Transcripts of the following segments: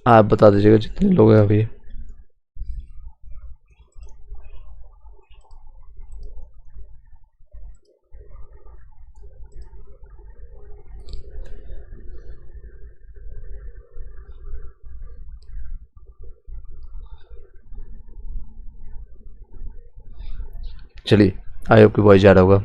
आप बता दीजिएगा जितने लोग हैं अभी। चलिए, आई होप कि वॉइस जा रहा होगा।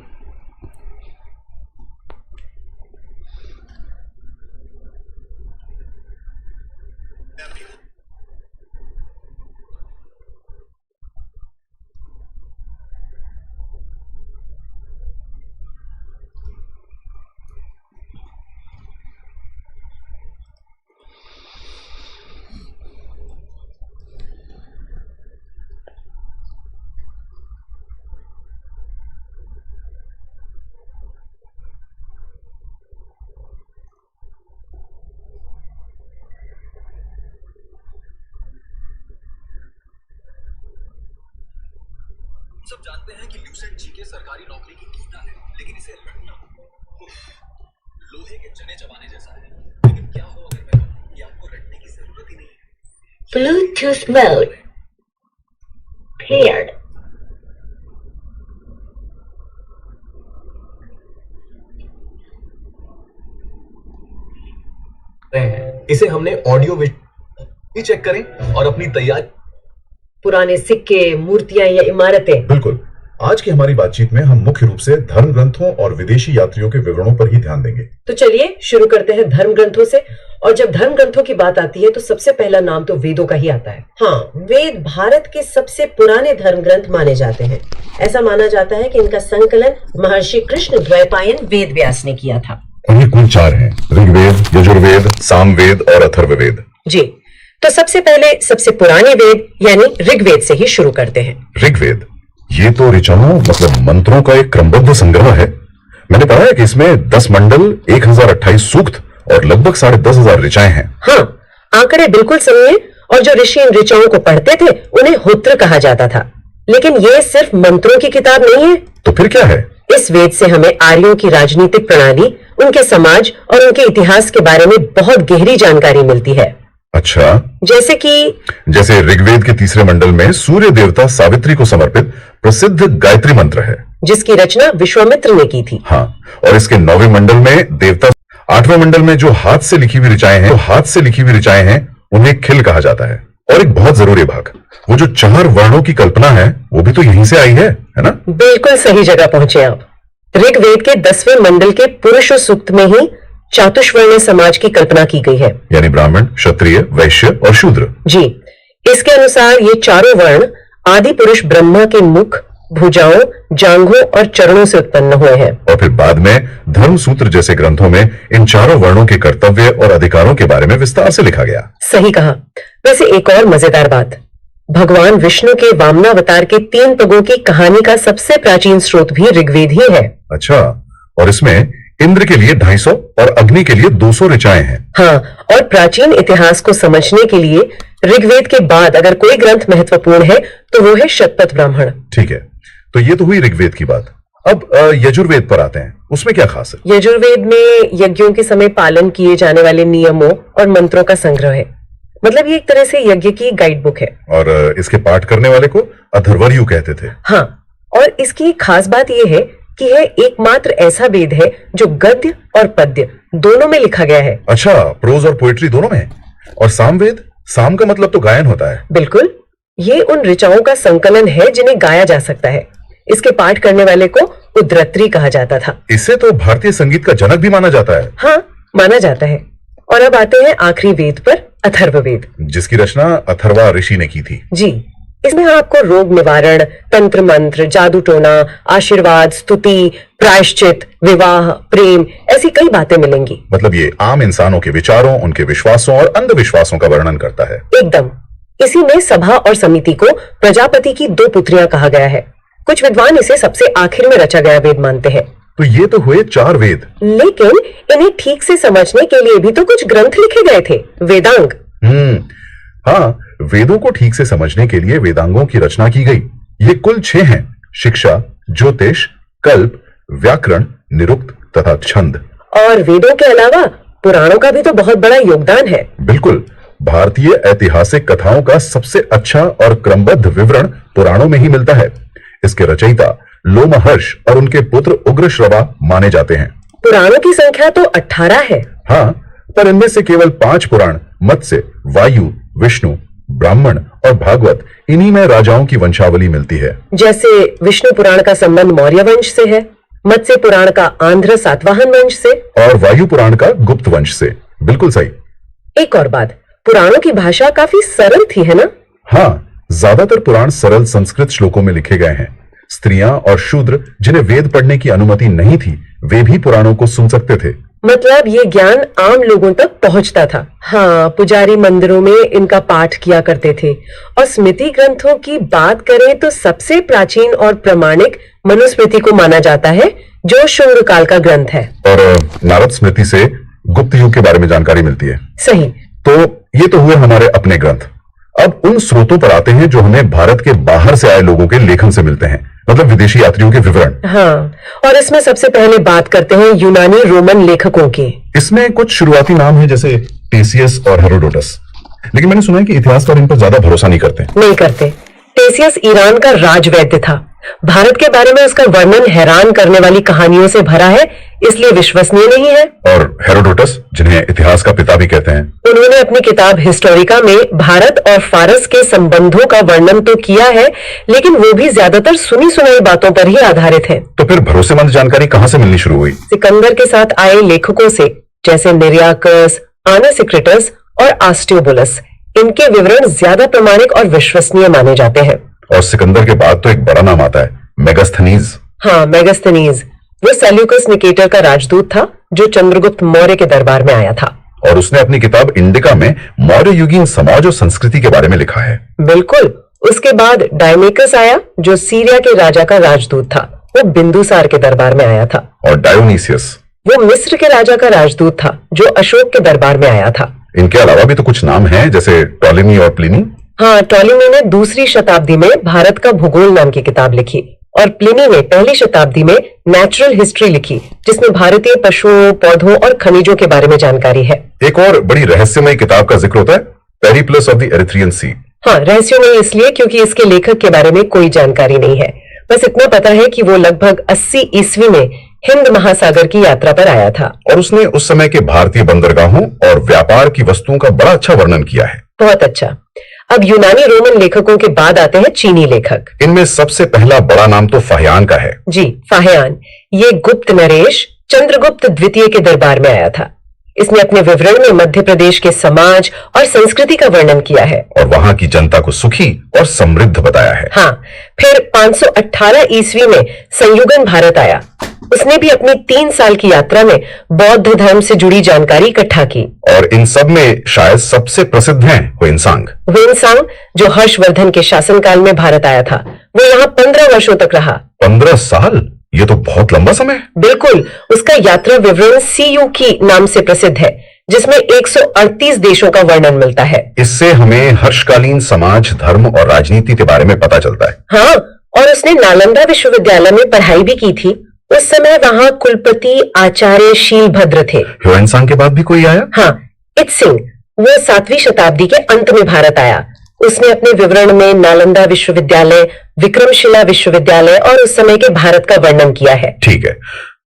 सब जानते हैं कि ल्यूसेंट जी के सरकारी नौकरी की कीमत है, लेकिन इसे लड़ना लोहे के चने चबाने जैसा है। लेकिन क्या हो अगर मैं कहूं कि आपको रटने की जरूरत ही नहीं है। Bluetooth mode paired. इसे हमने ऑडियो भी चेक करें और अपनी तैयारी। पुराने सिक्के, मूर्तियां या इमारतें। बिल्कुल। आज की हमारी बातचीत में हम मुख्य रूप से धर्म ग्रंथों और विदेशी यात्रियों के विवरणों पर ही ध्यान देंगे। तो चलिए शुरू करते हैं धर्म ग्रंथों से। और जब धर्म ग्रंथों की बात आती है तो सबसे पहला नाम तो वेदों का ही आता है। हाँ, वेद भारत के सबसे पुराने धर्म ग्रंथ माने जाते हैं। ऐसा माना जाता है कि इनका संकलन महर्षि कृष्ण द्वैपायन वेद व्यास ने किया था। और ये कुल 4 हैं: ऋग्वेद, यजुर्वेद, सामवेद और अथर्ववेद। जी, तो सबसे पहले सबसे पुराने वेद यानी ऋग्वेद से ही शुरू करते हैं। ऋग्वेद, ये तो ऋचाओं मतलब मंत्रों का एक क्रमबद्ध संग्रह है। मैंने पढ़ा है कि इसमें 10 मंडल, 1028 सूक्त और लगभग 10,500 ऋचाएं हैं। हाँ, आंकड़े बिल्कुल सही हैं। और जो ऋषि इन ऋचाओं को पढ़ते थे उन्हें होत्र कहा जाता था। लेकिन ये सिर्फ मंत्रों की किताब नहीं है। तो फिर क्या है? इस वेद से हमें आर्यों की राजनीतिक प्रणाली, उनके समाज और उनके इतिहास के बारे में बहुत गहरी जानकारी मिलती है। अच्छा, जैसे ऋग्वेद के तीसरे मंडल में सूर्य देवता सावित्री को समर्पित प्रसिद्ध गायत्री मंत्र है, जिसकी रचना विश्वामित्र ने की थी। हाँ, और इसके 9वें मंडल में देवता, 8वें मंडल में जो हाथ से लिखी हुई ऋचाएं हैं उन्हें खिल कहा जाता है। और एक बहुत जरूरी भाग, वो जो 4 वर्णों की कल्पना है वो भी तो यहीं से आई है ना? बिल्कुल सही जगह पहुंचे आप। ऋग्वेद के 10वें मंडल के पुरुष सूक्त में ही चातुष्वर्ण समाज की कल्पना की गई है, यानी ब्राह्मण, क्षत्रिय, वैश्य और शूद्र। जी, इसके अनुसार ये चारों वर्ण आदि पुरुष ब्रह्मा के मुख, भुजाओं, जांघों और चरणों से उत्पन्न हुए हैं। और फिर बाद में धर्म सूत्र जैसे ग्रंथों में इन चारों वर्णों के कर्तव्य और अधिकारों के बारे में विस्तार से लिखा गया। सही कहा। वैसे एक और मजेदार बात, भगवान विष्णु के वामनावतार के 3 पगों की कहानी का सबसे प्राचीन स्रोत भी ऋग्वेद ही है। अच्छा, और इसमें इंद्र के लिए 250 और अग्नि के लिए 200 ऋचाएं हैं। हाँ, और प्राचीन इतिहास को समझने के लिए ऋग्वेद के बाद अगर कोई ग्रंथ महत्वपूर्ण है तो वो है शतपथ ब्राह्मण। ठीक है, तो ये तो हुई ऋग्वेद की बात। अब यजुर्वेद पर आते हैं, उसमें क्या खास है? यजुर्वेद में यज्ञों के समय पालन किए जाने वाले नियमों और मंत्रों का संग्रह है। मतलब ये एक तरह से यज्ञ की गाइड बुक है। और इसके पाठ करने वाले को अथर्वरयु कहते थे। हाँ, और इसकी खास बात यह है कि यह एकमात्र ऐसा वेद है जो गद्य और पद्य दोनों में लिखा गया है। अच्छा, प्रोज और पोएट्री दोनों में। और सामवेद, साम का मतलब तो गायन होता है। बिल्कुल, ये उन ऋचाओं का संकलन है जिन्हें गाया जा सकता है। इसके पाठ करने वाले को उद्रत्री कहा जाता था। इसे तो भारतीय संगीत का जनक भी माना जाता है। हाँ, माना जाता है। और अब आते हैं आखिरी वेद पर, अथर्ववेद, जिसकी रचना अथर्वा ऋषि ने की थी। जी, इसमें आपको रोग निवारण, तंत्र मंत्र, जादू टोना, आशीर्वाद, स्तुति, प्रायश्चित, विवाह, प्रेम, ऐसी कई बातें मिलेंगी। मतलब ये आम इंसानों के विचारों, उनके विश्वासों और अंधविश्वासों का वर्णन करता है। एकदम। इसी में सभा और समिति को प्रजापति की 2 पुत्रियां कहा गया है। कुछ विद्वान इसे सबसे आखिर में रचा गया वेद मानते हैं। तो ये तो हुए 4 वेद, लेकिन इन्हें ठीक से समझने के लिए भी तो कुछ ग्रंथ लिखे गए थे, वेदांग। हाँ, वेदों को ठीक से समझने के लिए वेदांगों की रचना की गई। ये कुल 6 हैं: शिक्षा, ज्योतिष, कल्प, व्याकरण, निरुक्त तथा छंद। और वेदों के अलावा पुराणों का भी तो बहुत बड़ा योगदान है। बिल्कुल, भारतीय ऐतिहासिक कथाओं का सबसे अच्छा और क्रमबद्ध विवरण पुराणों में ही मिलता है। इसके रचयिता लोमहर्ष और उनके पुत्र उग्रश्रवा माने जाते हैं। पुराणों की संख्या तो 18 है। हाँ, पर इनमें से केवल 5 पुराण मत्स्य, वायु, विष्णु, ब्राह्मण और भागवत, इन्हीं में राजाओं की वंशावली मिलती है। जैसे विष्णु पुराण का संबंध मौर्य वंश से है, मत्स्य पुराण का आंध्र सातवाहन वंश से, और वायु पुराण का गुप्त वंश से। बिल्कुल सही। एक और बात, पुराणों की भाषा काफी सरल थी, है ना? हाँ, ज्यादातर पुराण सरल संस्कृत श्लोकों में लिखे गए हैं। स्त्रियां और शूद्र जिन्हें वेद पढ़ने की अनुमति नहीं थी, वे भी पुराणों को सुन सकते थे। मतलब ये ज्ञान आम लोगों तक पहुंचता था। हाँ, पुजारी मंदिरों में इनका पाठ किया करते थे। और स्मृति ग्रंथों की बात करें तो सबसे प्राचीन और प्रामाणिक मनुस्मृति को माना जाता है, जो शुंग काल का ग्रंथ है। और नारद स्मृति से गुप्त युग के बारे में जानकारी मिलती है। सही। तो ये तो हुए हमारे अपने ग्रंथ। अब उन स्रोतों पर आते हैं जो हमें भारत के बाहर से आए लोगों के लेखन से मिलते हैं, मतलब विदेशी यात्रियों के विवरण। हाँ, और इसमें सबसे पहले बात करते हैं यूनानी रोमन लेखकों की। इसमें कुछ शुरुआती नाम है, जैसे टेसियस और हेरोडोटस। लेकिन मैंने सुना है कि इतिहासकार इन पर ज्यादा भरोसा नहीं करते। टेसियस ईरान का राजवैद्य था। भारत के बारे में उसका वर्णन हैरान करने वाली कहानियों से भरा है, इसलिए विश्वसनीय नहीं है। और हेरोडोटस, जिन्हें इतिहास का पिता भी कहते हैं, उन्होंने अपनी किताब हिस्टोरिका में भारत और फारस के संबंधों का वर्णन तो किया है, लेकिन वो भी ज्यादातर सुनी सुनाई बातों पर ही आधारित है। तो फिर भरोसेमंद जानकारी कहां से मिलनी शुरू हुई? सिकंदर के साथ आए लेखकों से, जैसे निरियाकस, आनासिक्रिटस और आस्ट्योबुलस। इनके विवरण ज्यादा प्रामाणिक और विश्वसनीय माने जाते हैं। और सिकंदर के बाद तो एक बड़ा नाम आता है, मेगास्थनीज। हाँ, मेगास्थनीज। वो सेल्यूकस निकेटर का राजदूत था, जो चंद्रगुप्त मौर्य के दरबार में आया था। और उसने अपनी किताब इंडिका में मौर्य युगीन समाज और संस्कृति के बारे में लिखा है। बिल्कुल। उसके बाद डायमेकस आया, जो सीरिया के राजा का राजदूत था। वो बिंदुसार के दरबार में आया था। और डायोनीसियस, वो मिस्र के राजा का राजदूत था, जो अशोक के दरबार में आया था। इनके अलावा भी तो कुछ नाम हैं, जैसे टॉलेमी और प्लिनी। हाँ, टॉलेमी ने 2री शताब्दी में भारत का भूगोल नाम की किताब लिखी, और प्लिनी ने 1ली शताब्दी में नेचुरल हिस्ट्री लिखी, जिसमें भारतीय पशुओं, पौधों और खनिजों के बारे में जानकारी है। एक और बड़ी रहस्यमयी किताब का जिक्र होता है, पेरिप्लस ऑफ द एरिथ्रियन सी। हाँ, रहस्यमयी इसलिए क्योंकि इसके लेखक के बारे में कोई जानकारी नहीं है। बस इतना पता है कि वो लगभग 80 ईस्वी में हिंद महासागर की यात्रा पर आया था। और उसने उस समय के भारतीय बंदरगाहों और व्यापार की वस्तुओं का बड़ा अच्छा वर्णन किया है। बहुत अच्छा। अब यूनानी रोमन लेखकों के बाद आते हैं चीनी लेखक। इनमें सबसे पहला बड़ा नाम तो फाहियान का है। जी, फाहियान। ये गुप्त नरेश चंद्रगुप्त द्वितीय के दरबार में आया था। इसने अपने विवरण में मध्य प्रदेश के समाज और संस्कृति का वर्णन किया है, और वहां की जनता को सुखी और समृद्ध बताया है। हाँ, फिर 518 ईस्वी में संयुगन भारत आया। उसने भी अपनी 3 साल की यात्रा में बौद्ध धर्म से जुड़ी जानकारी इकट्ठा की। और इन सब में शायद सबसे प्रसिद्ध हैं हुएनसांग। हुएनसांग, जो हर्षवर्धन के शासनकाल में भारत आया था, वो यहाँ 15 वर्षों तक रहा। 15 साल? ये तो बहुत लंबा समय है। बिल्कुल। उसका यात्रा विवरण सीयूकी नाम से प्रसिद्ध है, जिसमें 138 देशों का वर्णन मिलता है। इससे हमें हर्षकालीन समाज, धर्म और राजनीति के बारे में पता चलता है। हाँ, और उसने नालंदा विश्वविद्यालय में पढ़ाई भी की थी। उस समय वहां कुलपति आचार्य शीलभद्र थे। ह्यूएनसांग के बाद भी कोई आया? हाँ, इत्सिंग। वो 7वीं शताब्दी के अंत में भारत आया। उसने अपने विवरण में नालंदा विश्वविद्यालय, विक्रमशिला विश्वविद्यालय और उस समय के भारत का वर्णन किया है। ठीक है,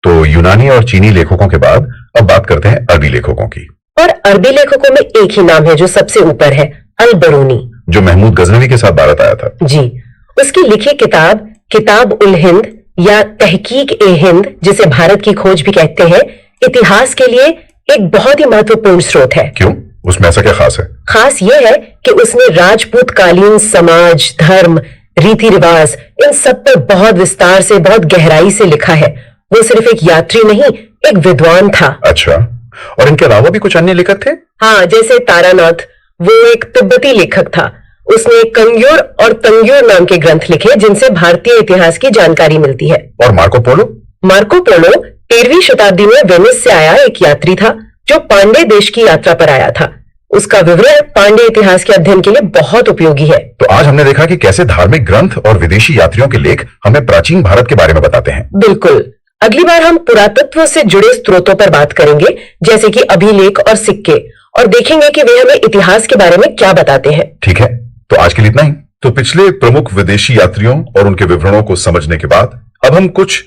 तो यूनानी और चीनी लेखकों के बाद अब बात करते हैं अरबी लेखकों की। और अरबी लेखकों में एक ही नाम है जो सबसे ऊपर है, अल बरूनी, जो महमूद गजनवी के साथ भारत आया था। जी। उसकी लिखी किताब किताब उल हिंद या तहकीक ए हिंद, जिसे भारत की खोज भी कहते हैं, इतिहास के लिए एक बहुत ही महत्वपूर्ण स्रोत है। क्यों? उसमें ऐसा क्या खास है? खास यह है कि उसने राजपूत कालीन समाज, धर्म, रीति रिवाज, इन सब पर बहुत विस्तार से, बहुत गहराई से लिखा है। वो सिर्फ एक यात्री नहीं, एक विद्वान था। अच्छा, और इनके अलावा भी कुछ अन्य लेखक थे? हाँ, जैसे तारानाथ, वो एक तिब्बती लेखक था। उसने कंग्योर और तंग्योर नाम के ग्रंथ लिखे, जिनसे भारतीय इतिहास की जानकारी मिलती है। और मार्को पोलो? मार्को पोलो 13वीं शताब्दी में वेनिस से आया एक यात्री था, जो पांडे देश की यात्रा पर आया था। उसका विवरण पांडे इतिहास के अध्ययन के लिए बहुत उपयोगी है। तो आज हमने देखा कि कैसे धार्मिक ग्रंथ और विदेशी यात्रियों के लेख हमें प्राचीन भारत के बारे में बताते हैं। बिल्कुल। अगली बार हम पुरातत्व से जुड़े स्रोतों पर बात करेंगे, जैसे कि अभिलेख और सिक्के, और देखेंगे कि वे हमें इतिहास के बारे में क्या बताते हैं। ठीक है, तो आज के लिए इतना ही। तो पिछले प्रमुख विदेशी यात्रियों और उनके विवरणों को समझने के बाद अब हम कुछ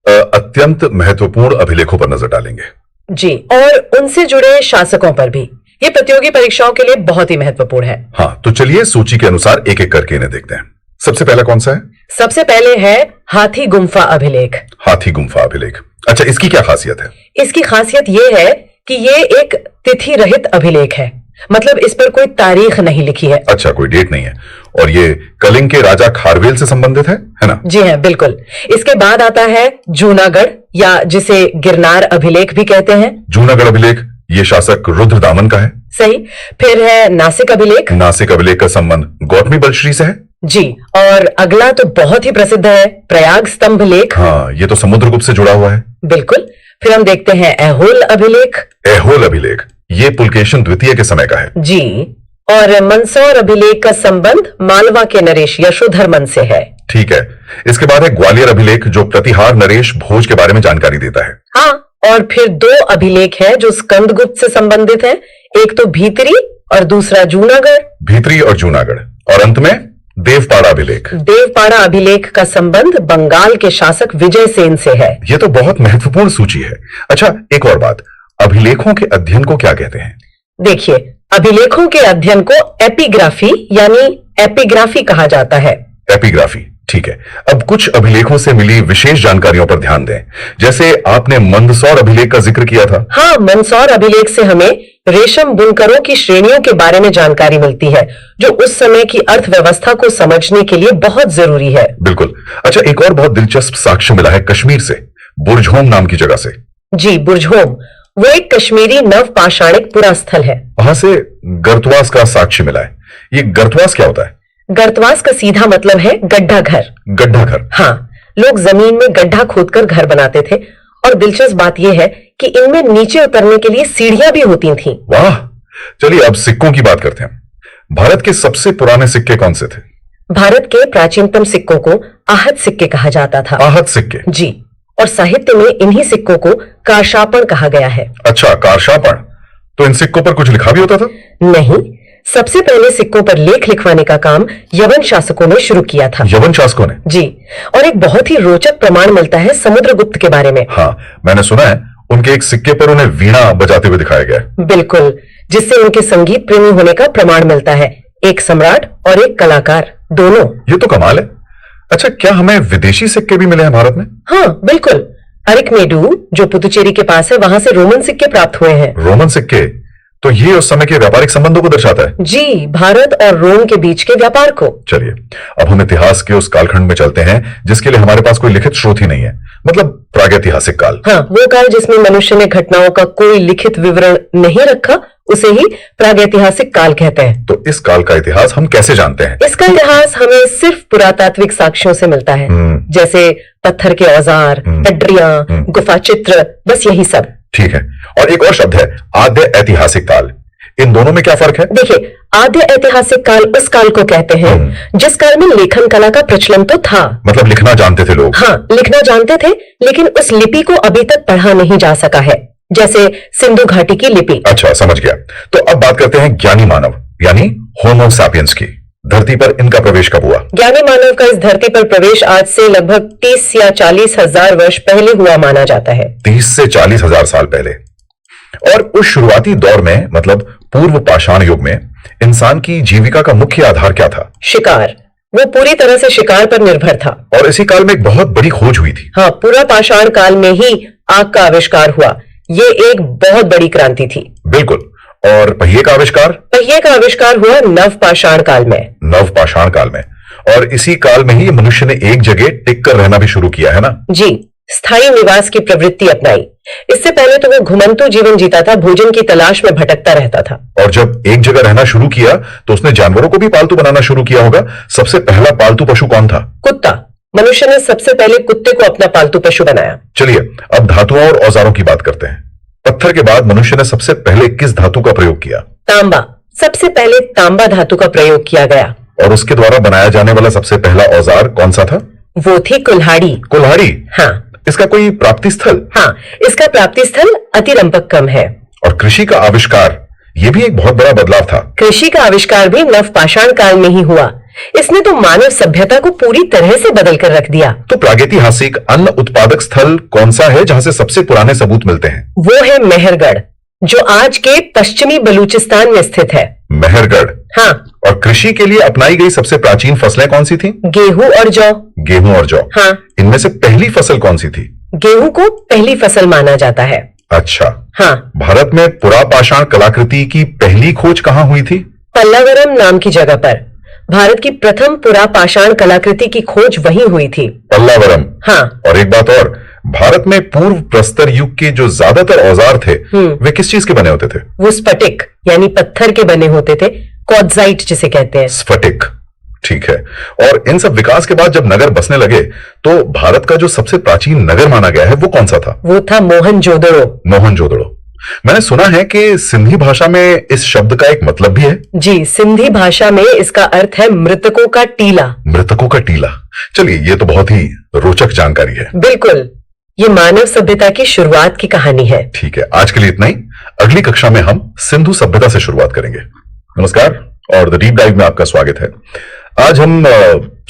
अत्यंत महत्वपूर्ण अभिलेखों पर नजर डालेंगे। जी, और उनसे जुड़े शासकों पर भी। ये प्रतियोगी परीक्षाओं के लिए बहुत ही महत्वपूर्ण है। हाँ, तो चलिए सूची के अनुसार एक एक करके इन्हें देखते हैं। सबसे पहला कौन सा है? सबसे पहले है हाथी गुम्फा अभिलेख। हाथी गुम्फा अभिलेख। अच्छा, इसकी क्या खासियत है? इसकी खासियत ये है कि ये एक तिथि रहित अभिलेख है, मतलब इस पर कोई तारीख नहीं लिखी है। अच्छा, कोई डेट नहीं है। और ये कलिंग के राजा खारवेल से संबंधित है ना? जी हाँ, बिल्कुल। इसके बाद आता है जूनागढ़, या जिसे गिरनार अभिलेख भी कहते हैं। जूनागढ़ अभिलेख ये शासक रुद्रदामन का है। सही। फिर है नासिक अभिलेख। नासिक अभिलेख का संबंध गौतमी बलश्री से है। जी, और अगला तो बहुत ही प्रसिद्ध है, प्रयाग स्तंभ लेख। हाँ, ये तो समुद्रगुप्त से जुड़ा हुआ है। बिल्कुल। फिर हम देखते हैं ऐहोल अभिलेख। ऐहोल अभिलेख ये पुलकेशन द्वितीय के समय का है। जी, और मंदसौर अभिलेख का संबंध मालवा के नरेश यशोधर्मन से है। ठीक है। इसके बाद है ग्वालियर अभिलेख जो प्रतिहार नरेश भोज के बारे में जानकारी देता है। हाँ, और फिर दो अभिलेख हैं जो स्कंदगुप्त से संबंधित हैं, एक तो भीतरी और दूसरा जूनागढ़। भीतरी और जूनागढ़। और अंत में देवपाड़ा अभिलेख। देवपाड़ा अभिलेख का संबंध बंगाल के शासक विजय सेन से है। यह तो बहुत महत्वपूर्ण सूची है। अच्छा, एक और बात, अभिलेखों के अध्ययन को क्या कहते हैं? देखिए, अभिलेखों के अध्ययन को एपिग्राफी यानी एपिग्राफी कहा जाता है। एपिग्राफी, ठीक है। अब कुछ अभिलेखों से मिली विशेष जानकारियों पर ध्यान दें। जैसे आपने मंदसौर अभिलेख का जिक्र किया था। हाँ, मंदसौर अभिलेख से हमें रेशम बुनकरों की श्रेणियों के बारे में जानकारी मिलती है, जो उस समय की अर्थव्यवस्था को समझने के लिए बहुत जरूरी है। बिल्कुल। अच्छा, एक और बहुत दिलचस्प साक्ष्य मिला है कश्मीर से, बुर्जहोम नाम की जगह से। जी, बुर्जहोम वो एक कश्मीरी नवपाषाणिक पुरास्थल है। वहां से गर्तवास का साक्ष्य मिला है। ये गर्तवास क्या होता है? गर्तवास का सीधा मतलब है गड्ढा घर। गड्ढा घर। हाँ, लोग जमीन में गड्ढा खोदकर घर बनाते थे, और दिलचस्प बात यह है कि इनमें नीचे उतरने के लिए सीढ़ियां भी होती थीं। वाह। चलिए अब सिक्कों की बात करते हैं। भारत के सबसे पुराने सिक्के कौन से थे? भारत के प्राचीनतम सिक्कों को आहत सिक्के कहा जाता था। आहत सिक्के। जी, और साहित्य में इन्हीं सिक्कों को कारशापण कहा गया है। अच्छा, कारशापण। तो इन सिक्कों पर कुछ लिखा भी होता था? नहीं, सबसे पहले सिक्कों पर लेख लिखवाने का काम यवन शासकों ने शुरू किया था। यवन शासकों ने? जी, और एक बहुत ही रोचक प्रमाण मिलता है समुद्रगुप्त के बारे में। हाँ, मैंने सुना है उनके एक सिक्के पर उन्हें वीणा बजाते हुए दिखाया गया। बिल्कुल, जिससे उनके संगीत प्रेमी होने का प्रमाण मिलता है, एक सम्राट और एक कलाकार दोनों। ये तो कमाल है। अच्छा, क्या हमें विदेशी सिक्के भी मिले हैं भारत में? हाँ, बिल्कुल। अरिकमेडू जो पुदुचेरी के पास है, वहां से रोमन सिक्के प्राप्त हुए हैं। रोमन सिक्के? तो ये उस समय के व्यापारिक संबंधों को दर्शाता है। जी, भारत और रोम के बीच के व्यापार को। चलिए अब हम इतिहास के उस कालखंड में चलते हैं जिसके लिए हमारे पास कोई लिखित स्रोत ही नहीं है, मतलब प्रागैतिहासिक काल। हाँ, वो काल जिसमें मनुष्य ने घटनाओं का कोई लिखित विवरण नहीं रखा, उसे ही प्रागैतिहासिक काल कहते हैं। तो इस काल का इतिहास हम कैसे जानते हैं? इसका इतिहास हमें सिर्फ पुरातात्विक साक्ष्यों से मिलता है, जैसे पत्थर के औजार, पटरियां, गुफा चित्र, बस यही सब। ठीक है। और एक और शब्द है आद्य ऐतिहासिक काल। इन दोनों में क्या फर्क है? देखिए, आद्य ऐतिहासिक काल उस काल को कहते हैं जिस काल में लेखन कला का प्रचलन तो था। मतलब लिखना जानते थे लोग? हाँ, लिखना जानते थे, लेकिन उस लिपि को अभी तक पढ़ा नहीं जा सका है, जैसे सिंधु घाटी की लिपि। अच्छा, समझ गया। तो अब बात करते हैं ज्ञानी मानव यानी होमो सैपियंस की। धरती पर इनका प्रवेश कब हुआ? ज्ञानी मानव का इस धरती पर प्रवेश आज से लगभग 30 या 40 हजार वर्ष पहले हुआ माना जाता है। 30 से 40 हजार साल पहले। और उस शुरुआती दौर में, मतलब पूर्व पाषाण युग में, इंसान की जीविका का मुख्य आधार क्या था? शिकार। वो पूरी तरह से शिकार पर निर्भर था। और इसी काल में एक बहुत बड़ी खोज हुई थी। हाँ, पूरा पाषाण काल में ही आग का आविष्कार हुआ। ये एक बहुत बड़ी क्रांति थी। बिल्कुल। और पहिए का आविष्कार? पहिए का आविष्कार हुआ नवपाषाण काल में। नवपाषाण काल में। और इसी काल में ही मनुष्य ने एक जगह टिक कर रहना भी शुरू किया है ना? जी, स्थायी निवास की प्रवृत्ति अपनाई। इससे पहले तो वो घुमंतु जीवन जीता था, भोजन की तलाश में भटकता रहता था। और जब एक जगह रहना शुरू किया तो उसने जानवरों को भी पालतू बनाना शुरू किया होगा। सबसे पहला पालतू पशु कौन था? कुत्ता। मनुष्य ने सबसे पहले कुत्ते को अपना पालतू पशु बनाया। चलिए अब धातुओं और औजारों की बात करते हैं। पत्थर के बाद मनुष्य ने सबसे पहले किस धातु का प्रयोग किया? तांबा। सबसे पहले तांबा धातु का प्रयोग किया गया। और उसके द्वारा बनाया जाने वाला सबसे पहला औजार कौन सा था? वो थी कुल्हाड़ी। कुल्हाड़ी? हाँ। इसका कोई प्राप्ति स्थल? हाँ, इसका प्राप्ति स्थल अतिरंपक्कम है। और कृषि का आविष्कार, यह भी एक बहुत बड़ा बदलाव था। कृषि का आविष्कार भी नवपाषाण काल में ही हुआ। इसने तो मानव सभ्यता को पूरी तरह से बदल कर रख दिया। तो प्रागैतिहासिक अन्न उत्पादक स्थल कौन सा है जहां से सबसे पुराने सबूत मिलते हैं? वो है मेहरगढ़, जो आज के पश्चिमी बलूचिस्तान में स्थित है। मेहरगढ़। हाँ। और कृषि के लिए अपनाई गई सबसे प्राचीन फसलें कौन सी थीं? गेहूं और जौ। गेहूं और जौ। हाँ। इनमें से पहली फसल कौन सी थी? गेहूं को पहली फसल माना जाता है। अच्छा। हाँ। भारत में पुरापाषाण कलाकृति की पहली खोज कहां हुई थी? पल्लावरम नाम की जगह पर भारत की प्रथम पुरापाषाण कलाकृति की खोज वहीं हुई थी। पल्लावरम। हाँ। और एक बात और, भारत में पूर्व प्रस्तर युग के जो ज्यादातर औजार थे वे किस चीज के बने होते थे? वो स्फटिक यानी पत्थर के बने होते थे, क्वार्ट्जाइट जिसे कहते हैं। स्फटिक, ठीक है। और इन सब विकास के बाद जब नगर बसने लगे तो भारत का जो सबसे प्राचीन नगर माना गया है वो कौन सा था? वो था मोहनजोदड़ो। मोहनजोदड़ो। मैंने सुना है कि सिंधी भाषा में इस शब्द का एक मतलब भी है। जी, सिंधी भाषा में इसका अर्थ है मृतकों का टीला। मृतकों का टीला। चलिए, ये तो बहुत ही रोचक जानकारी है। बिल्कुल, ये मानव सभ्यता की शुरुआत की कहानी है। ठीक है, आज के लिए इतना ही। अगली कक्षा में हम सिंधु सभ्यता से शुरुआत करेंगे। नमस्कार और द डीप डाइव में आपका स्वागत है। आज हम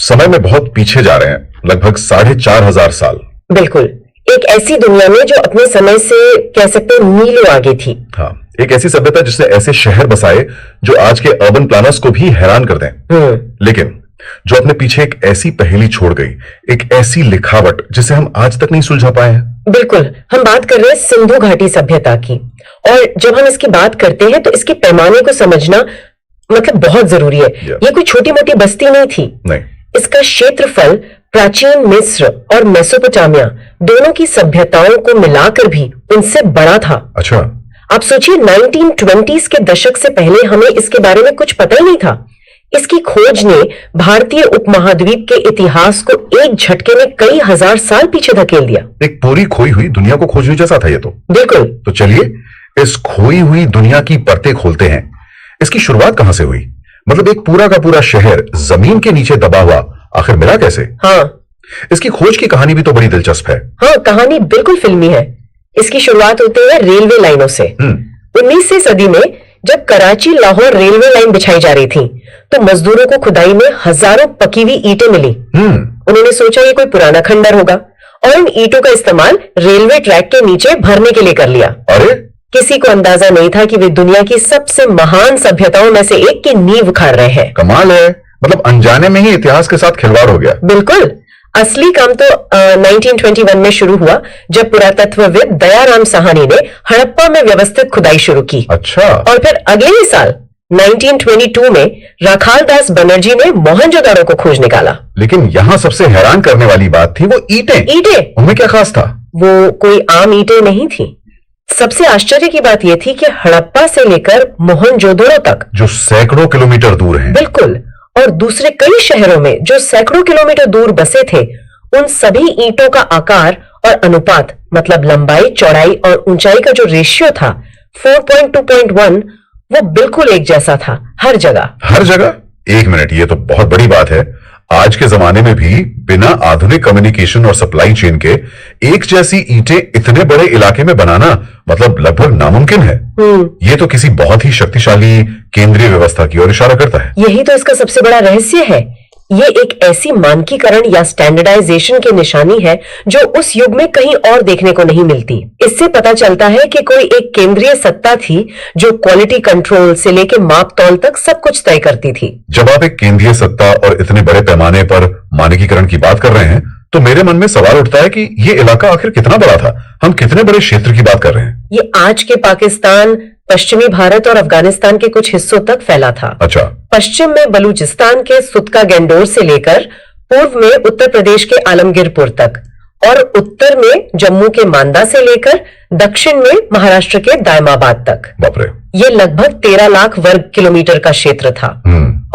समय में बहुत पीछे जा रहे हैं, लगभग 4500 साल। बिल्कुल, एक ऐसी दुनिया में जो अपने समय से कह सकते हैं मीलों आगे थी। हाँ, एक ऐसी सभ्यता जिसने ऐसे शहर बसाए जो आज के अर्बन प्लानर्स को भी हैरान कर दें, लेकिन जो अपने पीछे एक ऐसी पहेली छोड़ गई, एक ऐसी लिखावट जिसे हम आज तक नहीं सुलझा पाए हैं। बिल्कुल, हम बात कर रहे हैं सिंधु घाटी सभ्यता की, और जब हम इसकी बात करते हैं तो इसके पैमाने को समझना मतलब बहुत जरूरी है। ये कोई छोटी मोटी बस्ती नहीं थी। नहीं। इसका क्षेत्रफल प्राचीन मिस्र और मेसोपोटामिया दोनों की सभ्यताओं को मिलाकर भी उनसे बड़ा था। अच्छा। आप सोचिए, 1920s के दशक से पहले हमें इसके बारे में कुछ पता ही नहीं था। इसकी खोज ने भारतीय उपमहाद्वीप के इतिहास को एक झटके में कई हजार साल पीछे धकेल दिया। एक पूरी खोई हुई दुनिया को खोजने जैसा था ये तो। बिल्कुल। तो चलिए इस खोई हुई दुनिया की परतें खोलते हैं। इसकी शुरुआत कहां से हुई? मतलब एक पूरा का पूरा शहर जमीन के नीचे दबा हुआ आखिर मिला कैसे? हाँ। इसकी खोज की कहानी भी तो बड़ी दिलचस्प है। हाँ, कहानी बिल्कुल फिल्मी है। इसकी शुरुआत होती है रेलवे लाइनों से। 19वीं सदी में जब कराची लाहौर रेलवे लाइन बिछाई जा रही थी तो मजदूरों को खुदाई में हजारों पकी हुई ईंटें मिली। उन्होंने सोचा ये कोई पुराना खंडर होगा और इन ईंटों का इस्तेमाल रेलवे ट्रैक के नीचे भरने के लिए कर लिया। अरे, किसी को अंदाजा नहीं था कि वे दुनिया की सबसे महान सभ्यताओं में से एक की नींव उखाड़ रहे हैं। कमाल है, मतलब अनजाने में ही इतिहास के साथ खिलवाड़ हो गया। बिल्कुल। असली काम तो 1921 में शुरू हुआ जब पुरातत्वविद दयाराम साहनी ने हड़प्पा में व्यवस्थित खुदाई शुरू की। अच्छा। और फिर अगले ही साल 1922 में राखालदास बनर्जी ने मोहनजोदाड़ो को खोज निकाला। लेकिन यहां सबसे हैरान करने वाली बात थी वो ईंटें। उनमें क्या खास था? वो कोई आम ईंटें नहीं थी। सबसे आश्चर्य की बात यह थी कि हड़प्पा से लेकर मोहनजोदड़ो तक, जो सैकड़ों किलोमीटर दूर है, बिल्कुल, और दूसरे कई शहरों में जो सैकड़ों किलोमीटर दूर बसे थे, उन सभी ईंटों का आकार और अनुपात, मतलब लंबाई, चौड़ाई और ऊंचाई का जो रेशियो था 4.2.1, वो बिल्कुल एक जैसा था हर जगह। एक मिनट, ये तो बहुत बड़ी बात है। आज के जमाने में भी बिना आधुनिक कम्युनिकेशन और सप्लाई चेन के एक जैसी ईंटें इतने बड़े इलाके में बनाना मतलब लगभग नामुमकिन है। ये तो किसी बहुत ही शक्तिशाली केंद्रीय व्यवस्था की ओर इशारा करता है। यही तो इसका सबसे बड़ा रहस्य है। ये एक ऐसी मानकीकरण या स्टैंडर्डाइजेशन की निशानी है जो उस युग में कहीं और देखने को नहीं मिलती। इससे पता चलता है कि कोई एक केंद्रीय सत्ता थी जो क्वालिटी कंट्रोल से लेकर माप तौल तक सब कुछ तय करती थी। जब आप एक केंद्रीय सत्ता और इतने बड़े पैमाने पर मानकीकरण की बात कर रहे हैं तो मेरे मन में सवाल उठता है कि ये इलाका आखिर कितना बड़ा था? हम कितने बड़े क्षेत्र की बात कर रहे हैं? ये आज के पाकिस्तान, पश्चिमी भारत और अफगानिस्तान के कुछ हिस्सों तक फैला था। अच्छा। पश्चिम में बलूचिस्तान के सुतका गैंडोर से लेकर पूर्व में उत्तर प्रदेश के आलमगीरपुर तक, और उत्तर में जम्मू के मांदा से लेकर दक्षिण में महाराष्ट्र के दायमाबाद तक। बाप रे। ये लगभग 13 लाख वर्ग किलोमीटर का क्षेत्र था।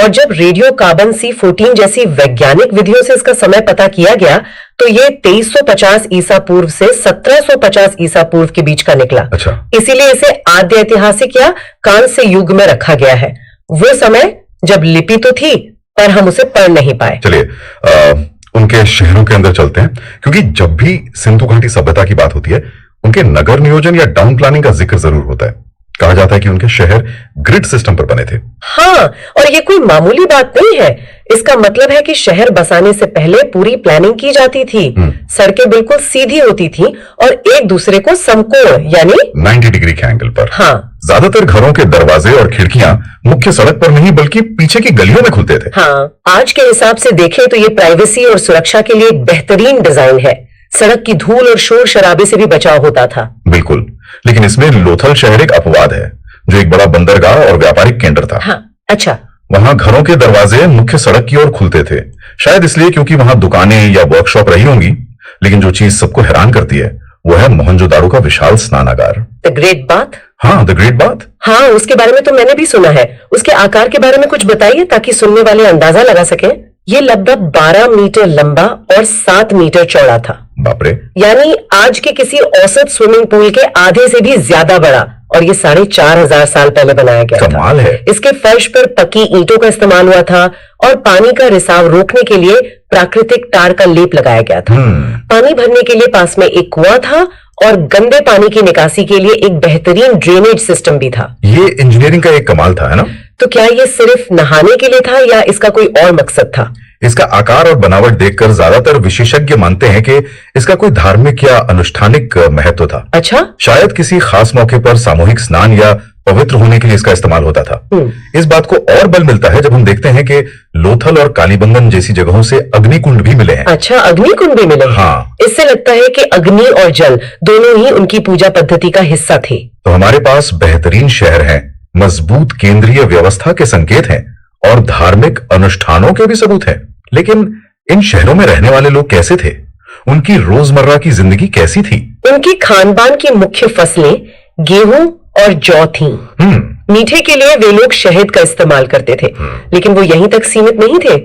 और जब रेडियो कार्बन C14 जैसी वैज्ञानिक विधियों से इसका समय पता किया गया तो ये 2350 ईसा पूर्व से 1750 ईसा पूर्व के बीच का निकला। अच्छा। इसीलिए इसे आद्य ऐतिहासिक या कांस्य युग में रखा गया है। वो समय जब लिपि तो थी पर हम उसे पढ़ नहीं पाए। चलिए, उनके शहरों के अंदर चलते हैं, क्योंकि जब भी सिंधु घाटी सभ्यता की बात होती है उनके नगर नियोजन या टाउन प्लानिंग का जिक्र जरूर होता है। कहा जाता है कि उनके शहर ग्रिड सिस्टम पर बने थे। हाँ, और ये कोई मामूली बात नहीं है। इसका मतलब है कि शहर बसाने से पहले पूरी प्लानिंग की जाती थी। सड़कें बिल्कुल सीधी होती थी और एक दूसरे को समकोण यानी 90 डिग्री के एंगल पर। हाँ, ज्यादातर घरों के दरवाजे और खिड़कियां मुख्य सड़क पर नहीं बल्कि पीछे की गलियों में खुलते थे। हाँ, आज के हिसाब से देखें तो ये प्राइवेसी और सुरक्षा के लिए एक बेहतरीन डिजाइन है। सड़क की धूल और शोर शराबे से भी बचाव होता था। बिल्कुल, लेकिन इसमें लोथल शहर एक अपवाद है, जो एक बड़ा बंदरगाह और व्यापारिक केंद्र था। हाँ, अच्छा। वहां घरों के दरवाजे मुख्य सड़क की ओर खुलते थे, शायद इसलिए क्योंकि वहां दुकानें या वर्कशॉप रही होंगी। लेकिन जो चीज सबको हैरान करती है वो है मोहनजोदाड़ो का विशाल स्नानागार। The great bath. हाँ, द ग्रेट बाथ। हाँ, उसके बारे में तो मैंने भी सुना है। उसके आकार के बारे में कुछ बताइए ताकि सुनने वाले अंदाजा लगा सके। ये लगभग 12 मीटर लंबा और 7 मीटर चौड़ा था। बाप रे। यानी आज के किसी औसत स्विमिंग पूल के आधे से भी ज्यादा बड़ा, और ये 4,500 साल पहले बनाया गया था। कमाल है। इसके फर्श पर पक्की ईंटों का इस्तेमाल हुआ था और पानी का रिसाव रोकने के लिए प्राकृतिक टार का लेप लगाया गया था। पानी भरने के लिए पास में एक कुआं था और गंदे पानी की निकासी के लिए एक बेहतरीन ड्रेनेज सिस्टम भी था। ये इंजीनियरिंग का एक कमाल था, है ना? तो क्या ये सिर्फ नहाने के लिए था या इसका कोई और मकसद था? इसका आकार और बनावट देखकर ज्यादातर विशेषज्ञ मानते हैं कि इसका कोई धार्मिक या अनुष्ठानिक महत्व था। अच्छा, शायद किसी खास मौके पर सामूहिक स्नान या पवित्र होने के लिए इसका इस्तेमाल होता था। इस बात को और बल मिलता है जब हम देखते हैं कि लोथल और कालीबंगन जैसी जगहों से अग्निकुंड भी मिले हैं। अच्छा, अग्निकुंड भी मिले हैं। हाँ। इससे लगता है कि अग्नि और जल दोनों ही उनकी पूजा पद्धति का हिस्सा थे। तो हमारे पास बेहतरीन शहर हैं, मजबूत केंद्रीय व्यवस्था के संकेत हैं और धार्मिक अनुष्ठानों के भी सबूत हैं। लेकिन इन शहरों में रहने वाले लोग कैसे थे? उनकी रोजमर्रा की जिंदगी कैसी थी? उनकी खानपान की मुख्य फसलें गेहूं और जौ थीं। मीठे के लिए वे लोग शहद का इस्तेमाल करते थे, लेकिन वो यहीं तक सीमित नहीं थे।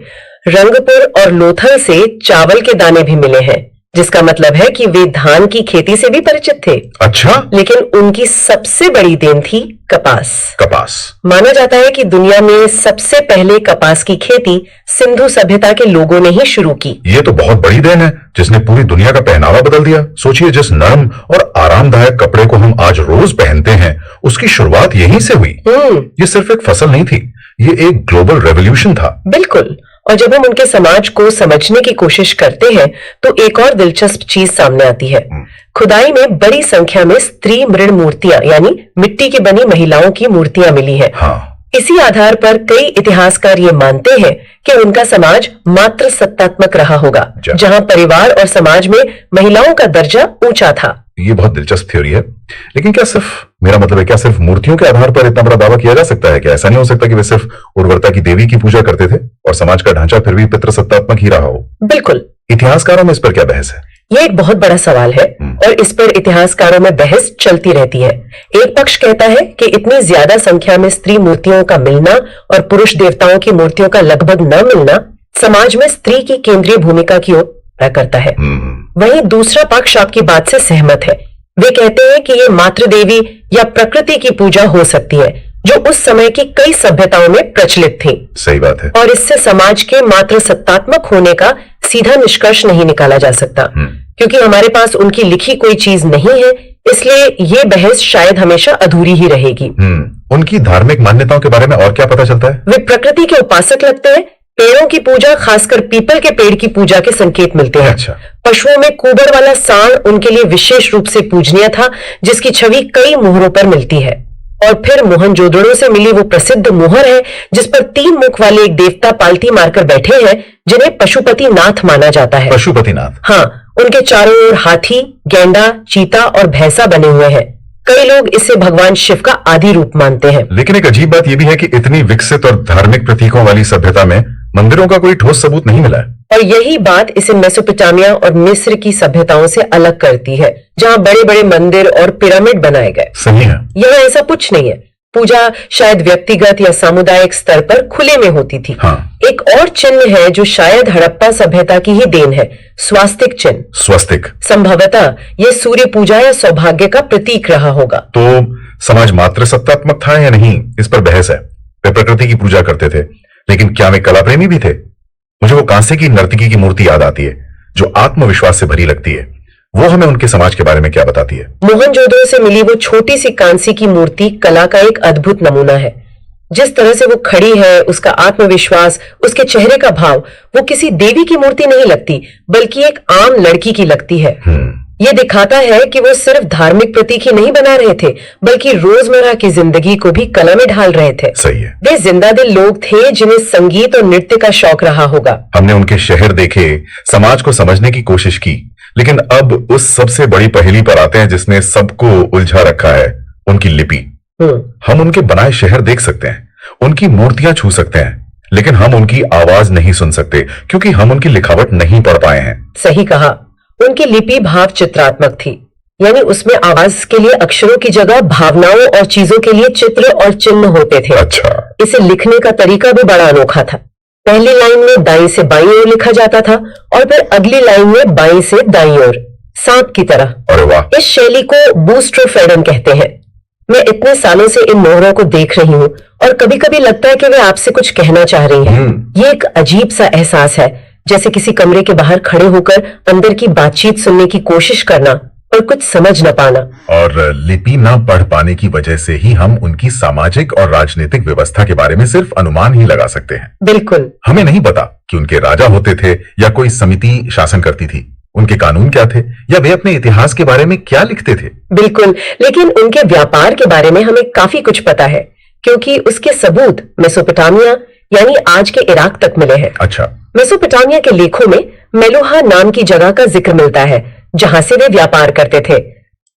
रंगपुर और लोथल से चावल के दाने भी मिले हैं, जिसका मतलब है कि वे धान की खेती से भी परिचित थे। अच्छा। लेकिन उनकी सबसे बड़ी देन थी कपास। कपास। माना जाता है कि दुनिया में सबसे पहले कपास की खेती सिंधु सभ्यता के लोगों ने ही शुरू की। ये तो बहुत बड़ी देन है जिसने पूरी दुनिया का पहनावा बदल दिया। सोचिए, जिस नरम और आरामदायक कपड़े को हम आज रोज पहनते हैं उसकी शुरुआत यहीं से हुई। ये सिर्फ एक फसल नहीं थी, ये एक ग्लोबल रेवोल्यूशन था। बिल्कुल। और जब हम उनके समाज को समझने की कोशिश करते हैं तो एक और दिलचस्प चीज सामने आती है। खुदाई में बड़ी संख्या में स्त्री मृण मूर्तियां यानी मिट्टी की बनी महिलाओं की मूर्तियां मिली हैं। हाँ। इसी आधार पर कई इतिहासकार ये मानते हैं कि उनका समाज मात्र सत्तात्मक रहा होगा, जहां परिवार और समाज में महिलाओं का दर्जा ऊंचा था। ये बहुत दिलचस्प थ्योरी है, लेकिन मेरा मतलब है, क्या सिर्फ मूर्तियों के आधार पर इतना बड़ा दावा किया जा सकता है? क्या ऐसा नहीं हो सकता कि वे सिर्फ उर्वरता की देवी की पूजा करते थे और समाज का ढांचा फिर भी पितृसत्तात्मक ही रहा हो? बिल्कुल। इतिहासकारों में इस पर क्या बहस है? ये एक बहुत बड़ा सवाल है और इस पर इतिहासकारों में बहस चलती रहती है। एक पक्ष कहता है कि इतनी ज्यादा संख्या में स्त्री मूर्तियों का मिलना और पुरुष देवताओं की मूर्तियों का लगभग न मिलना समाज में स्त्री की केंद्रीय भूमिका की ओर करता है। वहीं दूसरा पक्ष आपकी बात से सहमत है। वे कहते हैं कि ये मातृ देवी या प्रकृति की पूजा हो सकती है, जो उस समय की कई सभ्यताओं में प्रचलित थी। सही बात है। और इससे समाज के मात्र सत्तात्मक होने का सीधा निष्कर्ष नहीं निकाला जा सकता, क्योंकि हमारे पास उनकी लिखी कोई चीज नहीं है। इसलिए ये बहस शायद हमेशा अधूरी ही रहेगी। उनकी धार्मिक मान्यताओं के बारे में और क्या पता चलता है? वे प्रकृति के उपासक लगते हैं। पेड़ों की पूजा, खासकर पीपल के पेड़ की पूजा के संकेत मिलते हैं। अच्छा। पशुओं में कुबर वाला सांड उनके लिए विशेष रूप से पूजनीय था, जिसकी छवि कई मोहरों पर मिलती है। और फिर मोहनजोदड़ो से मिली वो प्रसिद्ध मोहर है जिस पर 3 मुख वाले एक देवता पालती मारकर बैठे हैं, जिन्हें पशुपति नाथ माना जाता है। पशुपति नाथ? हाँ, उनके चारों ओर हाथी, गेंडा, चीता और भैंसा बने हुए हैं। कई लोग इसे भगवान शिव का आदि रूप मानते हैं। लेकिन एक अजीब बात यह भी है कि इतनी विकसित और धार्मिक प्रतीकों वाली सभ्यता में मंदिरों का कोई ठोस सबूत नहीं मिला है। और यही बात इसे मेसोपोटामिया और मिस्र की सभ्यताओं से अलग करती है, जहां बड़े बड़े मंदिर और पिरामिड बनाए गए। सही है। यहाँ ऐसा कुछ नहीं है। पूजा शायद व्यक्तिगत या सामुदायिक स्तर पर खुले में होती थी। हाँ। एक और चिन्ह है जो शायद हड़प्पा सभ्यता की ही देन है, स्वास्तिक चिन्ह। स्वास्तिक? संभवतः यह सूर्य पूजा या सौभाग्य का प्रतीक रहा होगा। तो समाज मात्र सत्तात्मक था या नहीं, इस पर बहस है। वे प्रकृति की पूजा करते थे, लेकिन क्या वे कला प्रेमी भी थे? मुझे वो कांसे की नर्तकी की मूर्ति याद आती है जो आत्मविश्वास से भरी लगती है। वो हमें उनके समाज के बारे में क्या बताती है? मोहनजोदड़ो से मिली वो छोटी सी कांसी की मूर्ति कला का एक अद्भुत नमूना है। जिस तरह से वो खड़ी है, उसका आत्मविश्वास, उसके चेहरे का भाव, वो किसी देवी की मूर्ति नहीं लगती बल्कि एक आम लड़की की लगती है। ये दिखाता है कि वो सिर्फ धार्मिक प्रतीक ही नहीं बना रहे थे बल्कि रोजमर्रा की जिंदगी को भी कला में ढाल रहे थे। सही है। वे जिंदा दिल लोग थे जिन्हें संगीत और नृत्य का शौक रहा होगा। हमने उनके शहर देखे, समाज को समझने की कोशिश की, लेकिन अब उस सबसे बड़ी पहेली पर आते हैं जिसने सबको उलझा रखा है, उनकी लिपि। हम उनके बनाए शहर देख सकते हैं, उनकी मूर्तियां छू सकते हैं, लेकिन हम उनकी आवाज नहीं सुन सकते क्योंकि हम उनकी लिखावट नहीं पढ़ पाए हैं। सही कहा। उनकी लिपि भाव चित्रात्मक थी, यानी उसमें आवाज के लिए अक्षरों की जगह भावनाओं और चीजों के लिए चित्र और चिन्ह होते थे। अच्छा। इसे लिखने का तरीका भी बड़ा अनोखा था। पहली लाइन में दाईं से बाईं ओर लिखा जाता था और फिर अगली लाइन में बाईं से दाईं ओर, सांप की तरह। अरे वाह। इस शैली को बूस्ट्रोफेडन कहते हैं। मैं इतने सालों से इन मोहरों को देख रही हूँ और कभी कभी लगता है कि वे आपसे कुछ कहना चाह रही हैं। ये एक अजीब सा एहसास है, जैसे किसी कमरे के बाहर खड़े होकर अंदर की बातचीत सुनने की कोशिश करना और कुछ समझ न पाना। और लिपि न पढ़ पाने की वजह से ही हम उनकी सामाजिक और राजनीतिक व्यवस्था के बारे में सिर्फ अनुमान ही लगा सकते हैं। बिल्कुल। हमें नहीं पता कि उनके राजा होते थे या कोई समिति शासन करती थी, उनके कानून क्या थे या वे अपने इतिहास के बारे में क्या लिखते थे। बिल्कुल, लेकिन उनके व्यापार के बारे में हमें काफी कुछ पता है क्योंकि उसके सबूत मेसोपोटामिया यानी आज के इराक तक मिले हैं। अच्छा। मेसोपोटामिया के लेखों में मेलुहा नाम की जगह का जिक्र मिलता है जहां से वे व्यापार करते थे।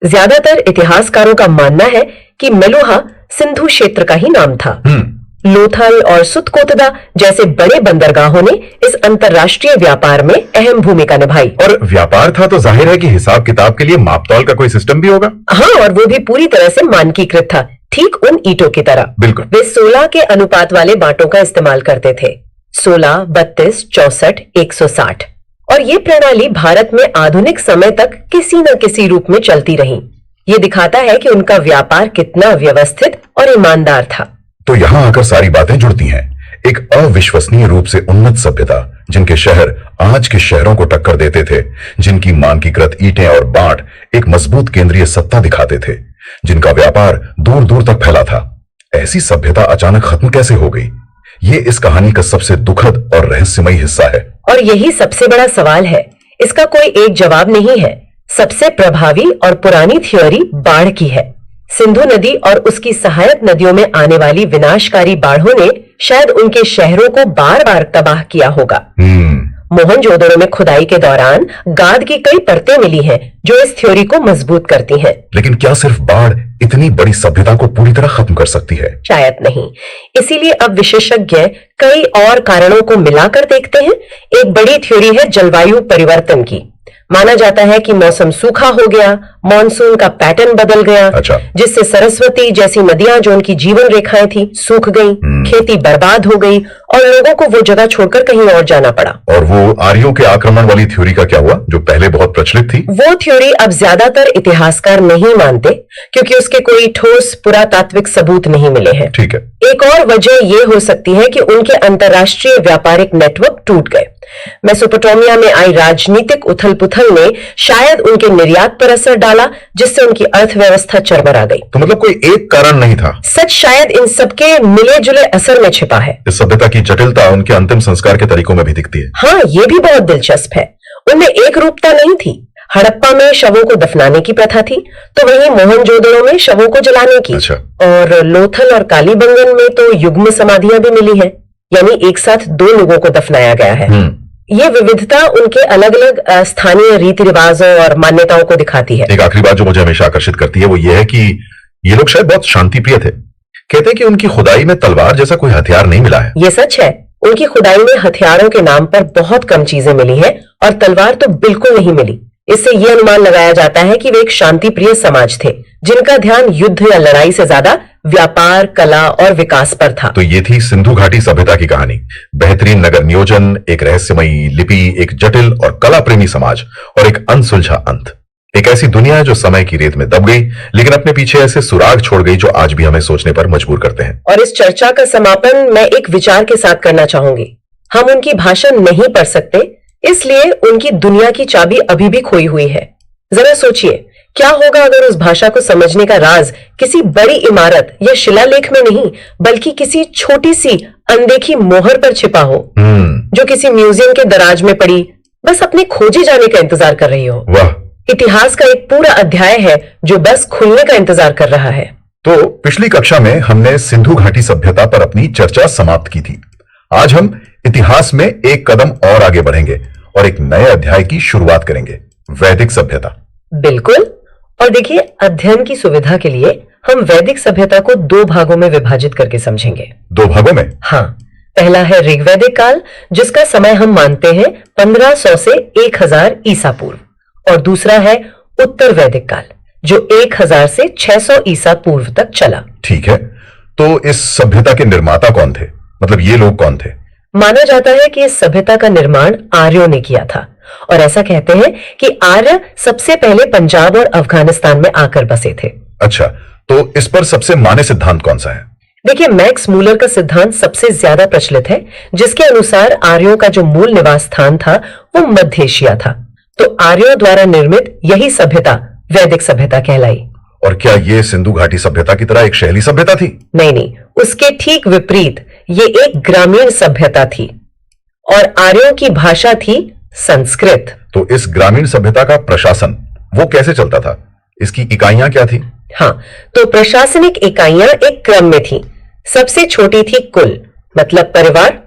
ज्यादातर इतिहासकारों का मानना है कि मेलुहा सिंधु क्षेत्र का ही नाम था। लोथल और सुतकोतदा जैसे बड़े बंदरगाहों ने इस अंतरराष्ट्रीय व्यापार में अहम भूमिका निभाई। और व्यापार था तो जाहिर है कि हिसाब किताब के लिए मापतौल का कोई सिस्टम भी होगा। हाँ, और वो भी पूरी तरह से मानकीकृत था, ठीक उन ईंटों की तरह। बिल्कुल। वे 16 के अनुपात वाले बांटों का इस्तेमाल करते थे, 16, 32, 64, 160। और ये प्रणाली भारत में आधुनिक समय तक किसी न किसी रूप में चलती रही। ये दिखाता है कि उनका व्यापार कितना व्यवस्थित और ईमानदार था। तो यहां आकर सारी बातें जुड़ती हैं। एक अविश्वसनीय रूप से उन्नत सभ्यता, जिनके शहर आज के शहरों को टक्कर देते थे, जिनकी मानकीकृत ईंटें और बांट एक मजबूत केंद्रीय सत्ता दिखाते थे, जिनका व्यापार दूर दूर तक फैला था। ऐसी सभ्यता अचानक खत्म कैसे हो गई? ये इस कहानी का सबसे दुखद और रहस्यमयी हिस्सा है। और यही सबसे बड़ा सवाल है। इसका कोई एक जवाब नहीं है। सबसे प्रभावी और पुरानी थ्योरी बाढ़ की है। सिंधु नदी और उसकी सहायक नदियों में आने वाली विनाशकारी बाढ़ों ने शायद उनके शहरों को बार बार तबाह किया होगा। मोहनजोदड़ो में खुदाई के दौरान गाद की कई परतें मिली हैं जो इस थ्योरी को मजबूत करती हैं। लेकिन क्या सिर्फ बाढ़ इतनी बड़ी सभ्यता को पूरी तरह खत्म कर सकती है? शायद नहीं। इसीलिए अब विशेषज्ञ कई और कारणों को मिलाकर देखते हैं। एक बड़ी थ्योरी है जलवायु परिवर्तन की। माना जाता है कि मौसम सूखा हो गया, मॉनसून का पैटर्न बदल गया। अच्छा। जिससे सरस्वती जैसी नदियां जो उनकी जीवन रेखाएं थी सूख गई, खेती बर्बाद हो गई और लोगों को वो जगह छोड़कर कहीं और जाना पड़ा। और वो आर्यों के आक्रमण वाली थ्योरी का क्या हुआ जो पहले बहुत प्रचलित थी? वो थ्योरी अब ज्यादातर इतिहासकार नहीं मानते क्योंकि उसके कोई ठोस पुरातात्विक सबूत नहीं मिले हैं। ठीक है। एक और वजह ये हो सकती है कि उनके अंतरराष्ट्रीय व्यापारिक नेटवर्क टूट गए। मेसोपोटामिया में आई राजनीतिक उथल पुथल ने शायद उनके निर्यात पर असर डाला जिससे उनकी अर्थव्यवस्था चरमरा गई। तो मतलब कोई एक कारण नहीं था। सच शायद इन सबके मिले जुले असर में छिपा है। इस सभ्यता की जटिलता उनके अंतिम संस्कार के तरीकों में भी दिखती है। हाँ, ये भी बहुत दिलचस्प है। उनमें एक रूपता नहीं थी। हड़प्पा में शवों को दफनाने की प्रथा थी तो वहीं मोहनजोदड़ो में शवों को जलाने की। अच्छा। और लोथल और कालीबंगन में तो युग्म समाधियां भी मिली हैं, यानी एक साथ 2 लोगों को दफनाया गया है। ये विविधता उनके अलग अलग स्थानीय रीति रिवाजों और मान्यताओं को दिखाती है। एक आखिरी बात जो मुझे हमेशा आकर्षित करती है वो ये है कि ये लोग शायद बहुत शांति प्रिय थे। कहते हैं कि उनकी खुदाई में तलवार जैसा कोई हथियार नहीं मिला है। ये सच है। उनकी खुदाई में हथियारों के नाम पर बहुत कम चीजें मिली हैं और तलवार तो बिल्कुल नहीं मिली। इससे यह अनुमान लगाया जाता है कि वे एक शांति प्रिय समाज थे जिनका ध्यान युद्ध या लड़ाई से ज्यादा व्यापार, कला और विकास पर था। तो ये थी सिंधु घाटी सभ्यता की कहानी। बेहतरीन नगर नियोजन, एक रहस्यमयी लिपि, एक जटिल और कला प्रेमी समाज और एक अनसुलझा अंत। एक ऐसी दुनिया है जो समय की रेत में दब गई लेकिन अपने पीछे ऐसे सुराग छोड़ गई जो आज भी हमें सोचने पर मजबूर करते हैं। और इस चर्चा का समापन मैं एक विचार के साथ करना चाहूंगी। हम उनकी भाषा नहीं पढ़ सकते, इसलिए उनकी दुनिया की चाबी अभी भी खोई हुई है। जरा सोचिए, क्या होगा अगर उस भाषा को समझने का राज किसी बड़ी इमारत या शिलालेख में नहीं, बल्कि किसी छोटी सी अनदेखी मोहर पर छिपा हो, जो किसी म्यूजियम के दराज में पड़ी बस अपने खोजे जाने का इंतजार कर रही हो। वाह! इतिहास का एक पूरा अध्याय है जो बस खुलने का इंतजार कर रहा है। तो पिछली कक्षा में हमने सिंधु घाटी सभ्यता पर अपनी चर्चा समाप्त की थी। आज हम इतिहास में एक कदम और आगे बढ़ेंगे और एक नए अध्याय की शुरुआत करेंगे, वैदिक सभ्यता। बिल्कुल। और देखिए, अध्ययन की सुविधा के लिए हम वैदिक सभ्यता को 2 भागों में विभाजित करके समझेंगे। 2 भागों में? हाँ, पहला है ऋग्वैदिक काल, जिसका समय हम मानते हैं 1500 से 1000 ईसा पूर्व, और दूसरा है उत्तर वैदिक काल, जो 1000 से 600 ईसा पूर्व तक चला। ठीक है, तो इस सभ्यता के निर्माता कौन थे? मतलब ये लोग कौन थे? माना जाता है कि इस सभ्यता का निर्माण आर्यों ने किया था, और ऐसा कहते हैं कि आर्य सबसे पहले पंजाब और अफगानिस्तान में आकर बसे थे। अच्छा, तो इस पर सबसे मान्य सिद्धांत कौन सा है? देखिए, मैक्स मूलर का सिद्धांत सबसे ज्यादा प्रचलित है, जिसके अनुसार आर्यों का जो मूल निवास स्थान था वो मध्य एशिया था। तो आर्यों द्वारा निर्मित यही सभ्यता वैदिक सभ्यता कहलाई। और क्या ये सिंधु घाटी सभ्यता की तरह एक शैली सभ्यता थी? नहीं, उसके ठीक विपरीत ये एक ग्रामीण सभ्यता थी, और आर्यों की भाषा थी संस्कृत। तो इस ग्रामीण सभ्यता का प्रशासन वो कैसे चलता था? इसकी इकाइयां क्या थी? हाँ, तो प्रशासनिक इकाइयां एक क्रम में थी। सबसे छोटी थी कुल, मतलब परिवार,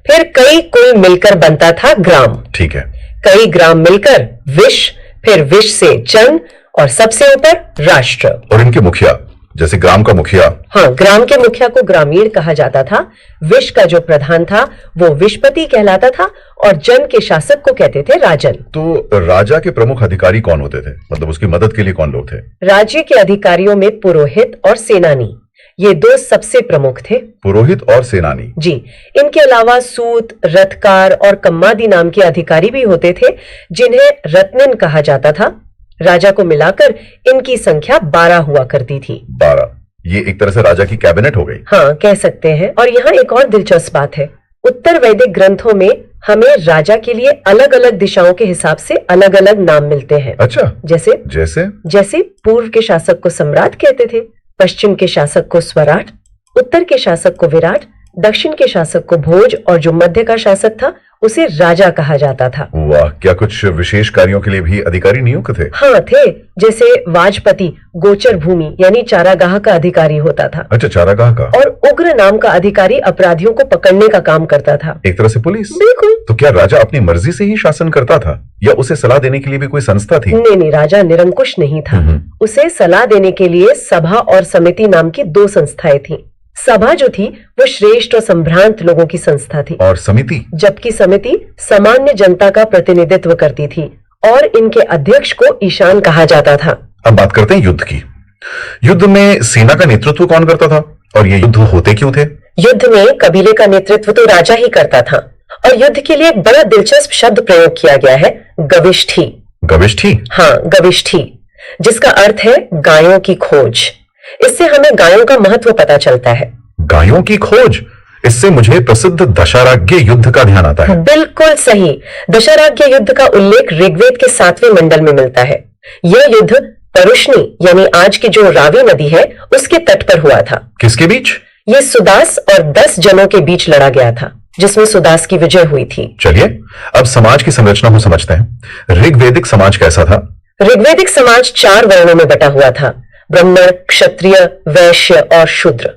फिर कई कुल मिलकर बनता था ग्राम। ठीक है। कई ग्राम मिलकर विश, फिर विश से जन, और सबसे ऊपर राष्ट्र। और इनके मुखिया, जैसे ग्राम का मुखिया? हाँ, ग्राम के मुखिया को ग्रामीण कहा जाता था। विश का जो प्रधान था वो विशपति कहलाता था, और जन के शासक को कहते थे राजन। तो राजा के प्रमुख अधिकारी कौन होते थे? मतलब उसकी मदद के लिए कौन लोग थे? राज्य के अधिकारियों में पुरोहित और सेनानी, ये 2 सबसे प्रमुख थे। पुरोहित और सेनानी? जी। इनके अलावा सूत, रथकार और कम्मादी नाम के अधिकारी भी होते थे, जिन्हें रत्निन कहा जाता था। राजा को मिलाकर इनकी संख्या 12 हुआ करती थी। 12? ये एक तरह से राजा की कैबिनेट हो गई। हाँ, कह सकते हैं। और यहाँ एक और दिलचस्प बात है, उत्तर वैदिक ग्रंथों में हमें राजा के लिए अलग अलग दिशाओं के हिसाब से अलग अलग नाम मिलते हैं। अच्छा, जैसे जैसे पूर्व के शासक को सम्राट कहते थे, पश्चिम के शासक को स्वराट, उत्तर के शासक को विराट, दक्षिण के शासक को भोज, और जो मध्य का शासक था उसे राजा कहा जाता था। वाह! क्या कुछ विशेष कार्यों के लिए भी अधिकारी नियुक्त थे? हाँ थे, जैसे वाजपति गोचर भूमि यानी चारागाह का अधिकारी होता था। अच्छा, चारागाह का। और उग्र नाम का अधिकारी अपराधियों को पकड़ने का काम करता था। एक तरह से पुलिस। बिल्कुल। तो क्या राजा अपनी मर्जी से ही शासन करता था, या उसे सलाह देने के लिए भी कोई संस्था थी? नहीं, राजा निरंकुश नहीं था। उसे सलाह देने के लिए सभा और समिति नाम की 2 संस्थाएं थी। सभा जो थी वो श्रेष्ठ और संभ्रांत लोगों की संस्था थी, और समिति, जबकि समिति सामान्य जनता का प्रतिनिधित्व करती थी, और इनके अध्यक्ष को ईशान कहा जाता था। अब बात करते हैं युद्ध की। युद्ध में सेना का नेतृत्व कौन करता था, और ये युद्ध होते क्यों थे? युद्ध में कबीले का नेतृत्व तो राजा ही करता था, और युद्ध के लिए एक बड़ा दिलचस्प शब्द प्रयोग किया गया है, गविष्ठी। गविष्ठी? हाँ, गविष्ठी, जिसका अर्थ है गायों की खोज। इससे हमें गायों का महत्व पता चलता है। गायों की खोज? इससे मुझे प्रसिद्ध दशाराज्ञ युद्ध का ध्यान आता है। बिल्कुल सही। दशाराज्ञ युद्ध का उल्लेख ऋग्वेद के 7वें मंडल में मिलता है। यह युद्ध परुष्णी यानी आज की जो रावी नदी है उसके तट पर हुआ था। किसके बीच? ये सुदास और 10 जनों के बीच लड़ा गया था, जिसमें सुदास की विजय हुई थी। चलिए अब समाज की संरचना को समझते हैं। ऋग्वैदिक समाज कैसा था? ऋग्वैदिक समाज 4 वर्णों में बटा हुआ था, ब्राह्मण, क्षत्रिय, वैश्य और शूद्र।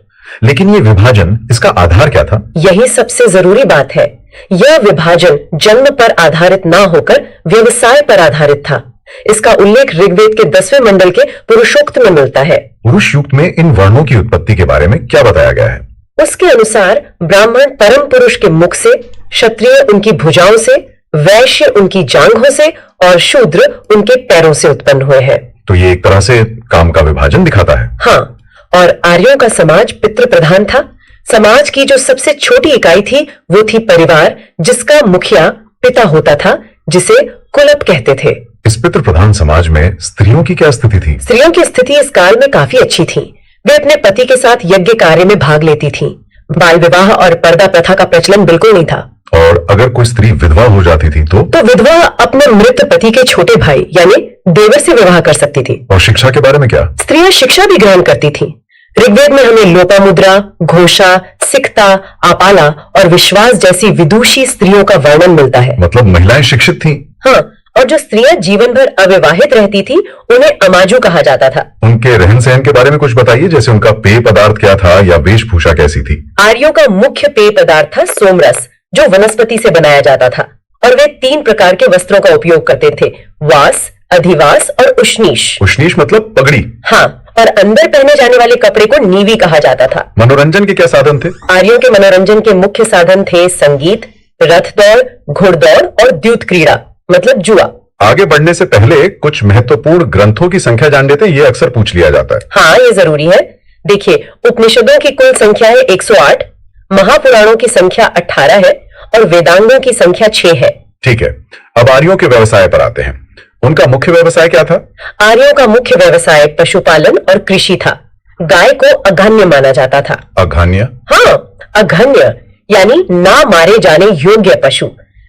लेकिन ये विभाजन, इसका आधार क्या था? यही सबसे जरूरी बात है। यह विभाजन जन्म पर आधारित ना होकर व्यवसाय पर आधारित था। इसका उल्लेख ऋग्वेद के 10वें मंडल के पुरुषोक्त में मिलता है। पुरुष युक्त में इन वर्णों की उत्पत्ति के बारे में क्या बताया गया है? उसके अनुसार ब्राह्मण परम पुरुष के मुख से, क्षत्रिय उनकी भुजाओं से, वैश्य उनकी जांघों से और शूद्र उनके पैरों से उत्पन्न हुए हैं। तो ये एक तरह से काम का विभाजन दिखाता है। हाँ, और आर्यों का समाज पितृ प्रधान था। समाज की जो सबसे छोटी इकाई थी वो थी परिवार, जिसका मुखिया पिता होता था, जिसे कुलप कहते थे। इस पितृ प्रधान समाज में स्त्रियों की क्या स्थिति थी? स्त्रियों की स्थिति इस काल में काफी अच्छी थी। वे अपने पति के साथ यज्ञ कार्य में भाग लेती थीं। बाल विवाह और पर्दा प्रथा का प्रचलन बिल्कुल नहीं था। और अगर कोई स्त्री विधवा हो जाती थी तो विधवा अपने मृत पति के छोटे भाई यानी देवर से विवाह कर सकती थी। और शिक्षा के बारे में क्या? स्त्रियां शिक्षा भी ग्रहण करती थी। ऋग्वेद में हमें लोपामुद्रा, घोषा, सिकता, आपाला और विश्वास जैसी विदुषी स्त्रियों का वर्णन मिलता है। मतलब महिलाएं शिक्षित थीं। हाँ, और जो स्त्रियां जीवन भर अविवाहित रहती थी उन्हें अमाजू कहा जाता था। उनके रहन सहन के बारे में कुछ बताइए, जैसे उनका पेय पदार्थ क्या था या वेशभूषा कैसी थी? आर्यों का मुख्य पेय पदार्थ था सोमरस, जो वनस्पति से बनाया जाता था, और वे 3 प्रकार के वस्त्रों का उपयोग करते थे, वास, अधिवास और उष्णीश। उष्णीश मतलब पगड़ी। हाँ, और अंदर पहने जाने वाले कपड़े को नीवी कहा जाता था। मनोरंजन के क्या साधन थे? आर्यों के मनोरंजन के मुख्य साधन थे संगीत, रथ दौड़, घुड़दौड़ और द्यूत क्रीड़ा मतलब जुआ। आगे बढ़ने से पहले कुछ महत्वपूर्ण ग्रंथों की संख्या जान लेते हैं, ये अक्सर पूछ लिया जाता है। हाँ, ये जरूरी है। देखिए, उपनिषदों की कुल संख्या है 108, महापुराणों की संख्या 18 है और वेदांगों की संख्या 6 है। ठीक है, अब आर्यों के व्यवसाय पर आते हैं। उनका मुख्य व्यवसाय क्या था? आर्यों का मुख्य व्यवसाय पशुपालन और कृषि था। गाय को अघन्य माना जाता था। अघन्य? हाँ, अघन्य यानी ना मारे जाने योग्य पशु।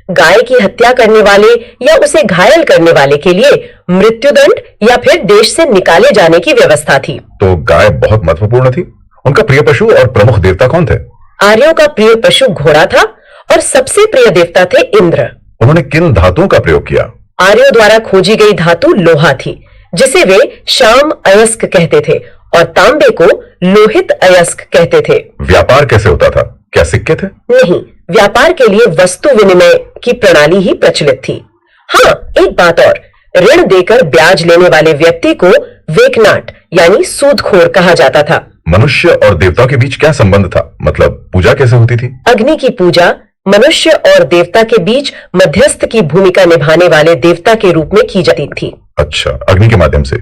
गाय की हत्या करने वाले या उसे घायल करने वाले के लिए मृत्युदंड या फिर देश से निकाले जाने की व्यवस्था थी। तो गाय बहुत महत्वपूर्ण थी। उनका प्रिय पशु और प्रमुख देवता कौन थे? आर्यों का प्रिय पशु घोड़ा था और सबसे प्रिय देवता थे इंद्र। उन्होंने किन धातुओं का प्रयोग किया? आर्यों द्वारा खोजी गई धातु लोहा थी, जिसे वे शाम अयस्क कहते थे, और तांबे को लोहित अयस्क कहते थे। व्यापार कैसे होता था? क्या सिक्के थे? नहीं, व्यापार के लिए वस्तु विनिमय की प्रणाली ही प्रचलित थी। हाँ, एक बात और, ऋण देकर ब्याज लेने वाले व्यक्ति को वेकनाट यानी सूदखोर कहा जाता था। मनुष्य और देवताओं के बीच क्या संबंध था? मतलब पूजा कैसे होती थी? अग्नि की पूजा मनुष्य और देवता के बीच मध्यस्थ की भूमिका निभाने वाले देवता के रूप में की जाती थी। अच्छा, अग्नि के माध्यम से।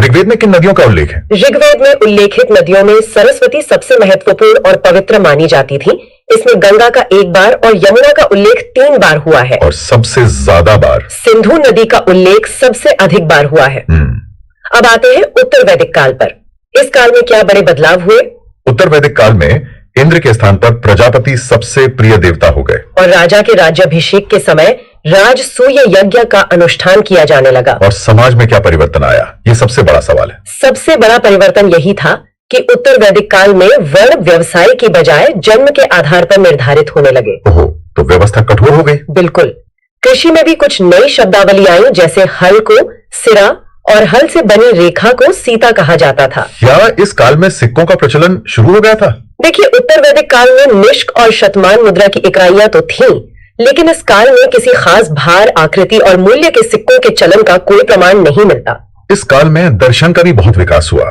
ऋग्वेद में किन नदियों का उल्लेख है? ऋग्वेद में उल्लेखित नदियों में सरस्वती सबसे महत्वपूर्ण और पवित्र मानी जाती थी। इसमें गंगा का 1 बार और यमुना का उल्लेख 3 बार हुआ है, और सबसे ज्यादा बार सिंधु नदी का उल्लेख सबसे अधिक बार हुआ है। अब आते हैं उत्तर वैदिक काल पर। इस काल में क्या बड़े बदलाव हुए? उत्तर वैदिक काल में इंद्र के स्थान पर प्रजापति सबसे प्रिय देवता हो गए, और राजा के राज्याभिषेक के समय राजसूय यज्ञ का अनुष्ठान किया जाने लगा। और समाज में क्या परिवर्तन आया? ये सबसे बड़ा सवाल है। सबसे बड़ा परिवर्तन यही था कि उत्तर वैदिक काल में वर्ण व्यवसाय की बजाय जन्म के आधार पर निर्धारित होने लगे। ओहो, तो व्यवस्था कठोर हो गई। बिल्कुल। कृषि में भी कुछ नई शब्दावली आई, जैसे हल को सिरा और हल से बनी रेखा को सीता कहा जाता था। क्या इस काल में सिक्कों का प्रचलन शुरू हो गया था? देखिए, उत्तर वैदिक काल में निष्क और शतमान मुद्रा की इकाइयां तो थीं, लेकिन इस काल में किसी खास भार, आकृति और मूल्य के सिक्कों के चलन का कोई प्रमाण नहीं मिलता। इस काल में दर्शन का भी बहुत विकास हुआ।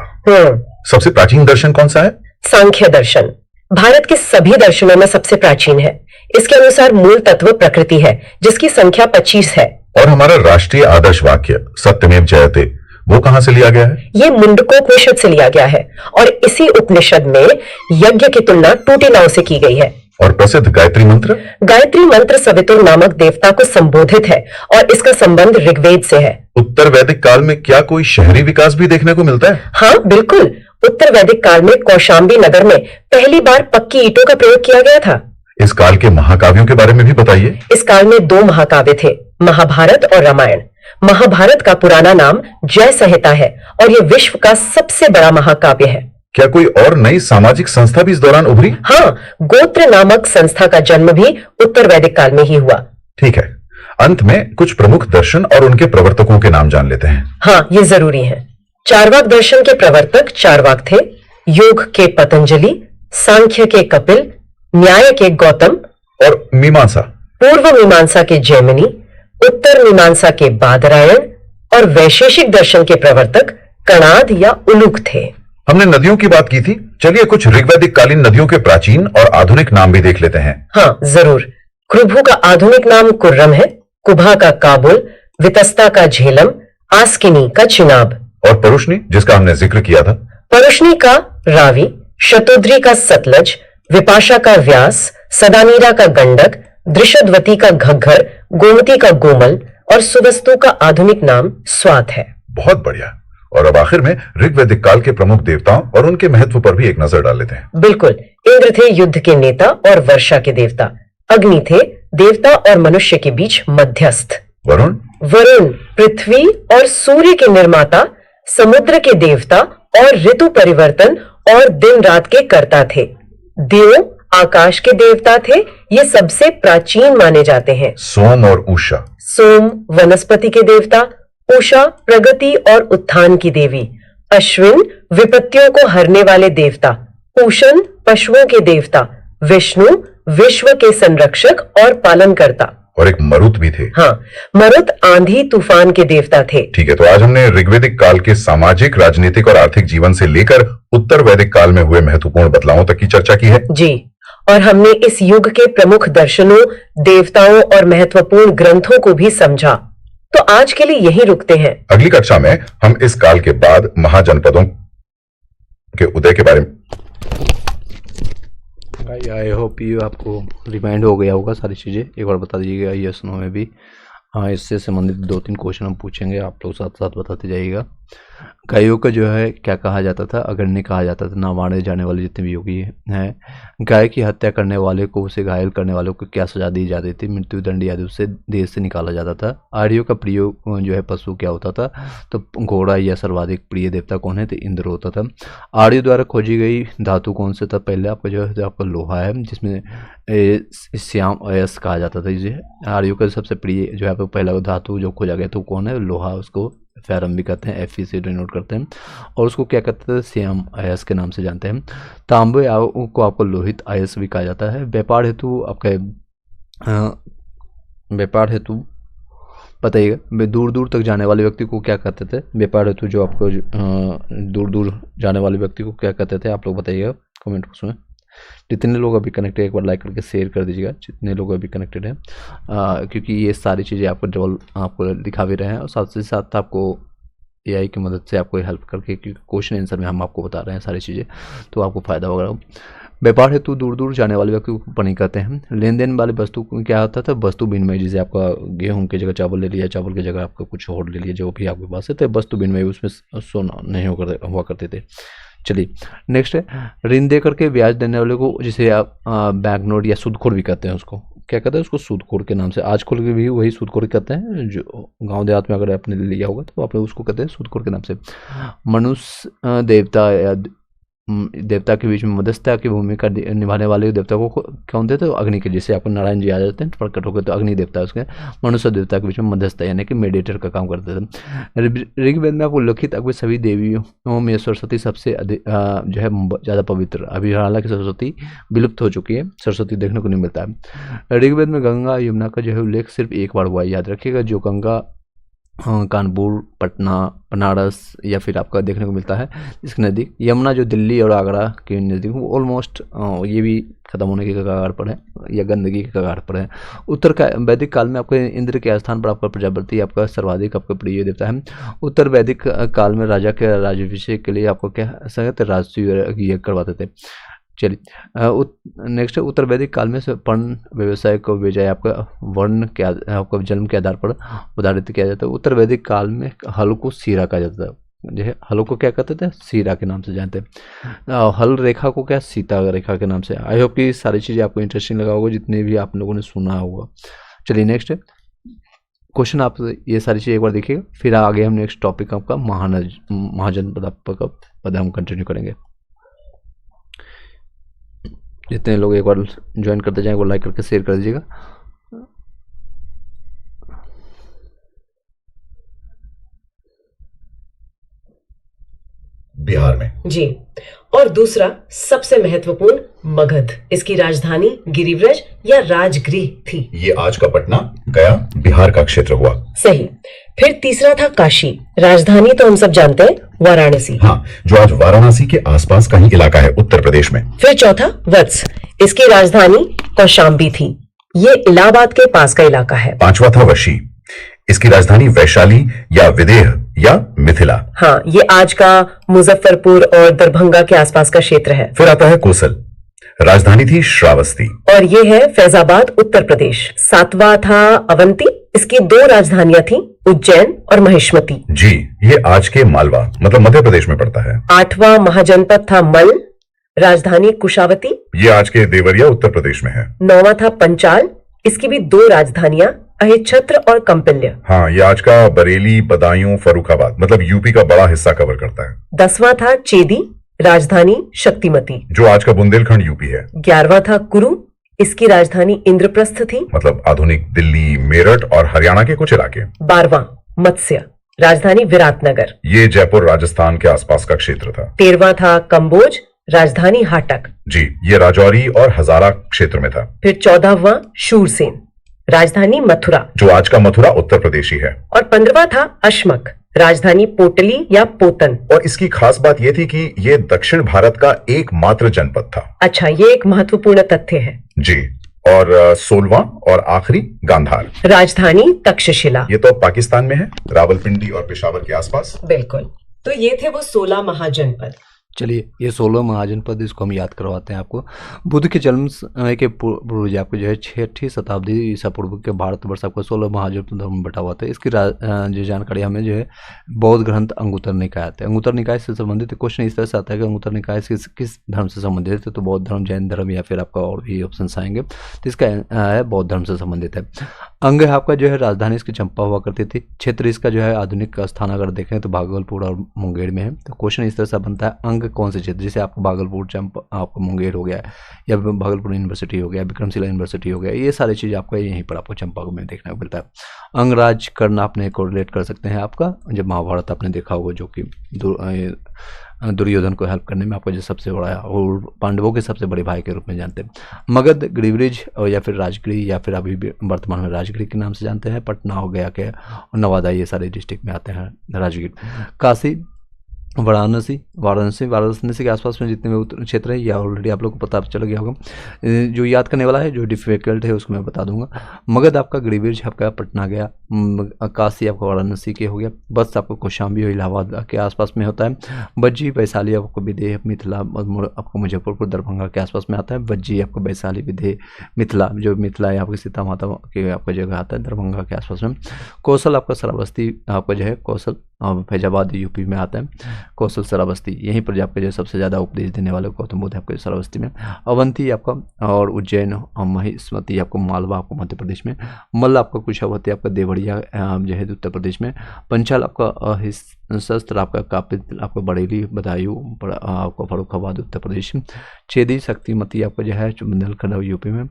सबसे प्राचीन दर्शन कौन सा है? सांख्य दर्शन भारत के सभी दर्शनों में सबसे प्राचीन है। इसके अनुसार मूल तत्व प्रकृति है, जिसकी संख्या 25 है। और हमारा राष्ट्रीय आदर्श वाक्य सत्यमेव जयते, वो कहां से लिया गया है? ये मुंडकोपनिषद से लिया गया है, और इसी उपनिषद में यज्ञ की तुलना टूटी नाव से की गई है। और प्रसिद्ध गायत्री मंत्र? गायत्री मंत्र सवितुर नामक देवता को संबोधित है, और इसका संबंध ऋग्वेद से है। उत्तर वैदिक काल में क्या कोई शहरी विकास भी देखने को मिलता है? हाँ, बिल्कुल। उत्तर वैदिक काल में कौशाम्बी नगर में पहली बार पक्की ईंटों का प्रयोग किया गया था। इस काल के महाकाव्यों के बारे में भी बताइए। इस काल में 2 महाकाव्य थे, महाभारत और रामायण। महाभारत का पुराना नाम जय संहिता है, और यह विश्व का सबसे बड़ा महाकाव्य है। क्या कोई और नई सामाजिक संस्था भी इस दौरान उभरी? हाँ, गोत्र नामक संस्था का जन्म भी उत्तर वैदिक काल में ही हुआ। ठीक है, अंत में कुछ प्रमुख दर्शन और उनके प्रवर्तकों के नाम जान लेते हैं। हाँ, ये जरूरी है। चार्वाक दर्शन के प्रवर्तक चार्वाक थे, योग के पतंजलि, सांख्य के कपिल, न्याय के गौतम, और मीमांसा पूर्व मीमांसा के जैमिनी, उत्तर मीमांसा के बादरायण, और वैशेषिक दर्शन के प्रवर्तक कणाद या उलूक थे। हमने नदियों की बात की थी, चलिए कुछ ऋग्वैदिक कालीन नदियों के प्राचीन और आधुनिक नाम भी देख लेते हैं। हाँ, जरूर। कृभु का आधुनिक नाम कुर्रम है, कुभा का काबुल, वितस्ता का झेलम, आस्किनी का चिनाब, और परुष्णी जिसका हमने जिक्र किया था। परुष्णी का रावी, शतोद्री का सतलज, विपाशा का व्यास, सदानीरा का गंडक, दृशद्वती का घग्घर, गोमती का गोमल, और सुवस्तु का आधुनिक नाम स्वात है। बहुत बढ़िया। और अब आखिर में ऋग्वैदिक काल के प्रमुख देवताओं और उनके महत्व पर भी एक नजर डाल लेते हैं। बिल्कुल। इंद्र थे युद्ध के नेता और वर्षा के देवता। अग्नि थे देवता और मनुष्य के बीच मध्यस्थ। वरुण, वरुण पृथ्वी और सूर्य के निर्माता, समुद्र के देवता और ऋतु परिवर्तन और दिन रात के कर्ता थे। देव आकाश के देवता थे, ये सबसे प्राचीन माने जाते हैं। सोम और उषा, सोम वनस्पति के देवता, उषा प्रगति और उत्थान की देवी, अश्विन विपत्तियों को हरने वाले देवता, पूषण पशुओं के देवता, विष्णु विश्व के संरक्षक और पालनकर्ता, और एक मरुत भी थे। हाँ, मरुत आंधी तूफान के देवता थे। ठीक है, तो आज हमने ऋग्वेदिक काल के सामाजिक, राजनीतिक और आर्थिक जीवन से लेकर उत्तर वैदिक काल में हुए महत्वपूर्ण बदलावों तक की चर्चा की है। जी, और हमने इस युग के प्रमुख दर्शनों, देवताओं और महत्वपूर्ण ग्रंथों को भी समझा। तो आज के लिए यहीं रुकते हैं। अगली कक्षा में हम इस काल के बाद महाजनपदों के उदय के बारे में। आई होप ये आपको रिमाइंड हो गया होगा सारी चीज़ें। एक बार बता दीजिएगा यस नो में भी। हाँ, इससे संबंधित 2-3 क्वेश्चन हम पूछेंगे, आप लोग साथ साथ बताते जाइएगा। गायों का जो है क्या कहा जाता था? अग्रणी कहा जाता था। ना मारे जाने वाले जितने भी योगी हैं, गाय की हत्या करने वाले को, उसे घायल करने वाले को क्या सजा दी जाती थी? मृत्युदंड या उसे देश से निकाला जाता था। आर्यों का प्रिय जो है पशु क्या होता था? तो घोड़ा या सर्वाधिक प्रिय देवता कौन है? तो इंद्र होता था। आर्यों द्वारा खोजी गई धातु कौन से था? पहले आपका जो है आपका लोहा है, जिसमें श्याम अयस कहा जाता था। इसे आर्यों का सबसे प्रिय जो है पहला धातु जो खोजा गया तो कौन है? लोहा। उसको फेरम भी कहते हैं, Fe से डिनोट करते हैं, और उसको क्या कहते हैं? श्याम अयस के नाम से जानते हैं। तांबे को आपको लोहित अयस भी कहा जाता है। व्यापार हेतु बताइएगा, दूर दूर तक जाने वाले व्यक्ति को क्या कहते थे? व्यापार हेतु जो आपको दूर दूर जाने वाले व्यक्ति को क्या कहते थे? आप लोग बताइएगा कमेंट बॉक्स में। जितने लोग अभी कनेक्टेड, एक बार लाइक करके शेयर कर दीजिएगा जितने लोग अभी कनेक्टेड हैं, क्योंकि ये सारी चीज़ें आपको डबल आपको दिखा भी रहे हैं, और साथ ही साथ आपको AI की मदद से आपको हेल्प करके, क्योंकि क्वेश्चन आंसर में हम आपको बता रहे हैं सारी चीज़ें, तो आपको फ़ायदा होगा। व्यापार हेतु दूर दूर जाने वाले व्यक्ति को पनी कहते हैं। लेन देन वाली वस्तु क्या होता था? वस्तु विनिमय। जैसे आपका गेहूं की जगह चावल ले लिया, चावल की जगह आपका कुछ और ले लिया, जो भी आपके पास है, तो वस्तु विनिमय, उसमें सोना नहीं हुआ करते थे। चलिए नेक्स्ट है, ऋण दे करके ब्याज देने वाले को, जिसे आप बैंक नोट या सूदखोर भी कहते हैं, उसको क्या कहते हैं? उसको सूदखोर के नाम से आजकल के भी वही सूदखोर कहते हैं। जो गांव देहात में अगर आपने लिया होगा तो आप लोग उसको कहते हैं सूदखोर के नाम से। मनुष्य देवता या देवता के बीच में मध्यस्थता की भूमिका निभाने वाले देवता को कौन थे? तो अग्नि के। जैसे आपको नारायण जी आ जाते हैं प्रकट होकर, तो अग्नि देवता उसके मनुष्य देवता के बीच में मध्यस्थता यानी कि मेडिएटर का काम करते थे। ऋग्वेद में आपको उल्लिखित आपको सभी देवियों में सरस्वती सबसे अधिक जो है ज़्यादा पवित्र। अभी हालांकि सरस्वती विलुप्त हो चुकी है, सरस्वती देखने को नहीं मिलता है। ऋग्वेद में गंगा यमुना का जो है उल्लेख सिर्फ एक बार हुआ है, याद रखिएगा। जो गंगा कानपुर, पटना, बनारस या फिर आपका देखने को मिलता है इसके नज़दीक। यमुना जो दिल्ली और आगरा के नज़दीक, ऑलमोस्ट ये भी खत्म होने के कगार पर है या गंदगी के कगार पर है। उत्तर का वैदिक काल में आपके इंद्र के स्थान पर आपका प्रजापति आपका सर्वाधिक आपका प्रिय देवता है। उत्तर वैदिक काल में राजा के राज्याभिषेक के लिए आपको क्या राजसूय यज्ञ करवाते थे। चलिए नेक्स्ट है, उत्तर वैदिक काल में से पर्ण व्यवसाय को बजाय आपका वर्ण के आपका जन्म के आधार पर उदाहरित किया जाता है। उत्तर वैदिक काल में हल को सीरा कहा जाता था। जो है हल को क्या कहते थे? सीरा के नाम से जानते हैं। हल रेखा को क्या? सीता रेखा के नाम से। आई होप कि सारी चीज़ें आपको इंटरेस्टिंग लगा होगा, जितने भी आप लोगों ने सुना होगा। चलिए नेक्स्ट है क्वेश्चन, आप ये सारी चीज़ें एक बार देखिएगा, फिर आगे हम नेक्स्ट टॉपिक आपका महाजनपद पद हम कंटिन्यू करेंगे। जितने लोग एक बार ज्वाइन करते जाएं, वो लाइक करके शेयर कर दीजिएगा। बिहार में जी, और दूसरा सबसे महत्वपूर्ण मगध, इसकी राजधानी गिरिव्रज या राजगृह थी। ये आज का पटना, गया, बिहार का क्षेत्र हुआ। सही। फिर तीसरा था काशी, राजधानी तो हम सब जानते हैं वाराणसी। हाँ, जो आज वाराणसी के आसपास का ही इलाका है, उत्तर प्रदेश में। फिर चौथा वत्स, इसकी राजधानी कौशाम्बी थी, ये इलाहाबाद के पास का इलाका है। पांचवा था वशी, इसकी राजधानी वैशाली या विदेह या मिथिला। हाँ, ये आज का मुजफ्फरपुर और दरभंगा के आसपास का क्षेत्र है। फिर आता है कोसल, राजधानी थी श्रावस्ती, और ये है फैजाबाद, उत्तर प्रदेश। सातवां था अवंती, इसकी 2 राजधानियां थी, उज्जैन और महिष्मती। जी, ये आज के मालवा मतलब मध्य प्रदेश में पड़ता है। 8वां महाजनपद था मल, राजधानी कुशावती, ये आज के देवरिया उत्तर प्रदेश में है। 9वां था पंचाल, इसकी भी 2 राजधानियां, अहिच्छत्र और कंपिल्य। हाँ, ये आज का बरेली, बदायूं, फर्रुखाबाद मतलब यूपी का बड़ा हिस्सा कवर करता है। 10वां था चेदी, राजधानी शक्तिमती, जो आज का बुंदेलखंड यूपी है। 11वां था कुरु, इसकी राजधानी इंद्रप्रस्थ थी, मतलब आधुनिक दिल्ली, मेरठ और हरियाणा के कुछ इलाके। 12वां मत्स्य, राजधानी विराटनगर, ये जयपुर राजस्थान के आसपास का क्षेत्र था। 13वां था कंबोज, राजधानी हाटक, जी, ये राजौरी और हजारा क्षेत्र में था। फिर 14वां शूरसेन, राजधानी मथुरा, जो आज का मथुरा उत्तर प्रदेश ही है। और 15वां था अश्मक, राजधानी पोटली या पोतन। और इसकी खास बात यह थी कि ये दक्षिण भारत का एकमात्र जनपद था। अच्छा, ये एक महत्वपूर्ण तथ्य है। जी, और 16वां और आखिरी गांधार, राजधानी तक्षशिला। ये तो पाकिस्तान में है, रावलपिंडी और पेशावर के आसपास। बिल्कुल। तो ये थे वो 16 महाजनपद। चलिए, ये 16 महाजनपद, इसको हम याद करवाते हैं आपको। बुद्ध के जन्म समय के पूर्व आपको जो है 6ठी शताब्दी ईसा पूर्व के भारतवर्ष आपको 16 महाजनपद में बटा हुआ था। इसकी जो जानकारी हमें जो है बौद्ध ग्रंथ अंगुत्तर निकाय आते हैं। अंगुत्तर निकाय से संबंधित क्वेश्चन इस तरह से आता है कि अंगुत्तर निकाय से किस धर्म से संबंधित है, तो बौद्ध धर्म, जैन धर्म या फिर आपका और भी ऑप्शन आएंगे। तो इसका है बौद्ध धर्म से संबंधित है। अंग है आपका जो है राजधानी इसकी चंपा हुआ करती थी। क्षेत्र इसका जो है आधुनिक स्थान अगर देखें तो भागलपुर और मुंगेर में है। तो क्वेश्चन इस तरह से बनता है, अंग कौन से क्षेत्र, जैसे आपको भागलपुर, चंपा, आपको मुंगेर हो गया या भागलपुर यूनिवर्सिटी हो गया, विक्रमशिला यूनिवर्सिटी हो गया, ये सारी चीज़ आपको यहीं पर आपको चंपा में देखने को मिलता है। अंगराज करना आपने कोरिलेट कर सकते हैं आपका, जब महाभारत आपने देखा होगा, जो कि दुर्योधन को हेल्प करने में आपको जो सबसे बड़ा और पांडवों के सबसे बड़े भाई के रूप में जानते हैं। मगध, गिरिब्रिज या फिर राजगिरी या फिर अभी भी वर्तमान में राजगिरी के नाम से जानते हैं। पटना हो गया के और नवादा, ये सारे डिस्ट्रिक्ट में आते हैं राजगिर। काशी, वाराणसी के आसपास में जितने भी क्षेत्र है, या ऑलरेडी आप लोग को पता चल गया होगा। जो याद करने वाला है, जो डिफिकल्ट है, उसको मैं बता दूंगा। मगध आपका गिरिब्रिज आपका पटना गया, काशी आपका वाराणसी के हो गया, बस आपको कौशाम्बी और इलाहाबाद के आसपास में होता है। बज्जी, वैशाली आपको विदेह, मिथिला आपको मुजफ्फरपुर, दरभंगा के आसपास में आता है। बज्जी आपको वैशाली, विदेह, मिथिला, जो मिथिला है आपकी सीता माता के आपका जगह आता है, दरभंगा के आसपास में। कौशल आपका श्रावस्ती आपका जो है, कौशल फैजाबाद यूपी में आता है। कौशल श्रावस्ती, यहीं पर आपके जो सबसे ज़्यादा उपदेश देने वाले गौतम बुद्ध आपके श्रावस्ती में। अवंती आपका और उज्जैन, महिष्मती आपको मालवा आपको मध्य प्रदेश में। मल्ल आपका कुशावती आपका देवरिया जो है उत्तर प्रदेश में। पंचाल आपका शस्त्र आपका कापिल आपका बरेली, बदायूं आपका फर्रुखाबाद उत्तर प्रदेश। चेदी, शक्तिमती आपका जो है बुंदेलखंड यूपी में।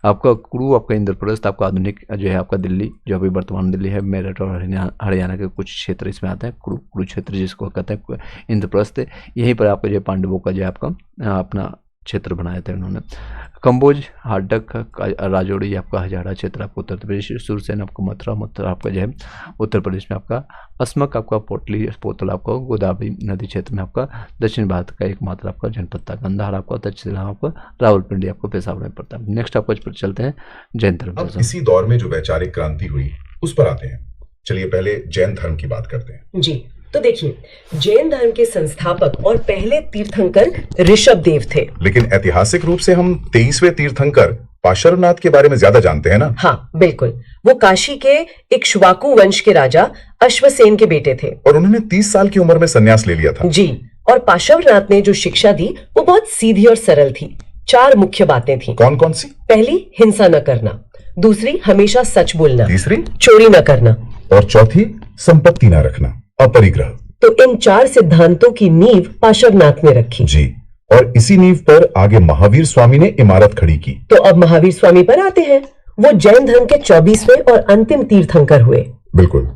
आपका कुरु आपका इंद्रप्रस्थ आपका आधुनिक जो है आपका दिल्ली, जो अभी वर्तमान दिल्ली है, मेरठ और हरियाणा के कुछ क्षेत्र इसमें आते हैं। कुरुक्षेत्र जिसको कहते हैं इंद्रप्रस्थ, यहीं पर आपका जो पांडवों का जो है आपका अपना क्षेत्र बनाए थे उन्होंने। कंबोज, हाटक, राजौरी आपका हजारा क्षेत्र आपको उत्तर प्रदेश। सुरसेन आपको मथुरा आपका जो है उत्तर प्रदेश में। आपका अस्मक आपका पोतल आपका गोदावरी नदी क्षेत्र में आपका दक्षिण भारत का एकमात्र आपका जनपद था। गंधार आपका तक्षशिला आपका रावलपिंडी आपको पेशावर में पड़ता है। नेक्स्ट आपको चलते हैं जैन धर्म। अब इसी दौर में जो वैचारिक क्रांति हुई उस पर आते हैं। चलिए पहले जैन धर्म की बात करते हैं। जी, तो देखिए, जैन धर्म के संस्थापक और पहले तीर्थंकर ऋषभ देव थे। लेकिन ऐतिहासिक रूप से हम 23वें तीर्थंकर पार्श्वनाथ के बारे में ज्यादा जानते हैं ना। हाँ बिल्कुल, वो काशी के इक्ष्वाकु वंश के राजा अश्वसेन के बेटे थे और उन्होंने 30 साल की उम्र में संन्यास ले लिया था। जी, और पार्श्वनाथ ने जो शिक्षा दी वो बहुत सीधी और सरल थी। 4 मुख्य बातें थी। कौन कौन सी? पहली, हिंसा न करना। दूसरी, हमेशा सच बोलना। तीसरी, चोरी न करना। और चौथी, संपत्ति न रखना, अपरिग्रह। तो इन 4 सिद्धांतों की नींव पार्श्वनाथ ने रखी। जी, और इसी नींव पर आगे महावीर स्वामी ने इमारत खड़ी की। तो अब महावीर स्वामी पर आते हैं। वो जैन धर्म के 24वें और अंतिम तीर्थंकर हुए। बिल्कुल,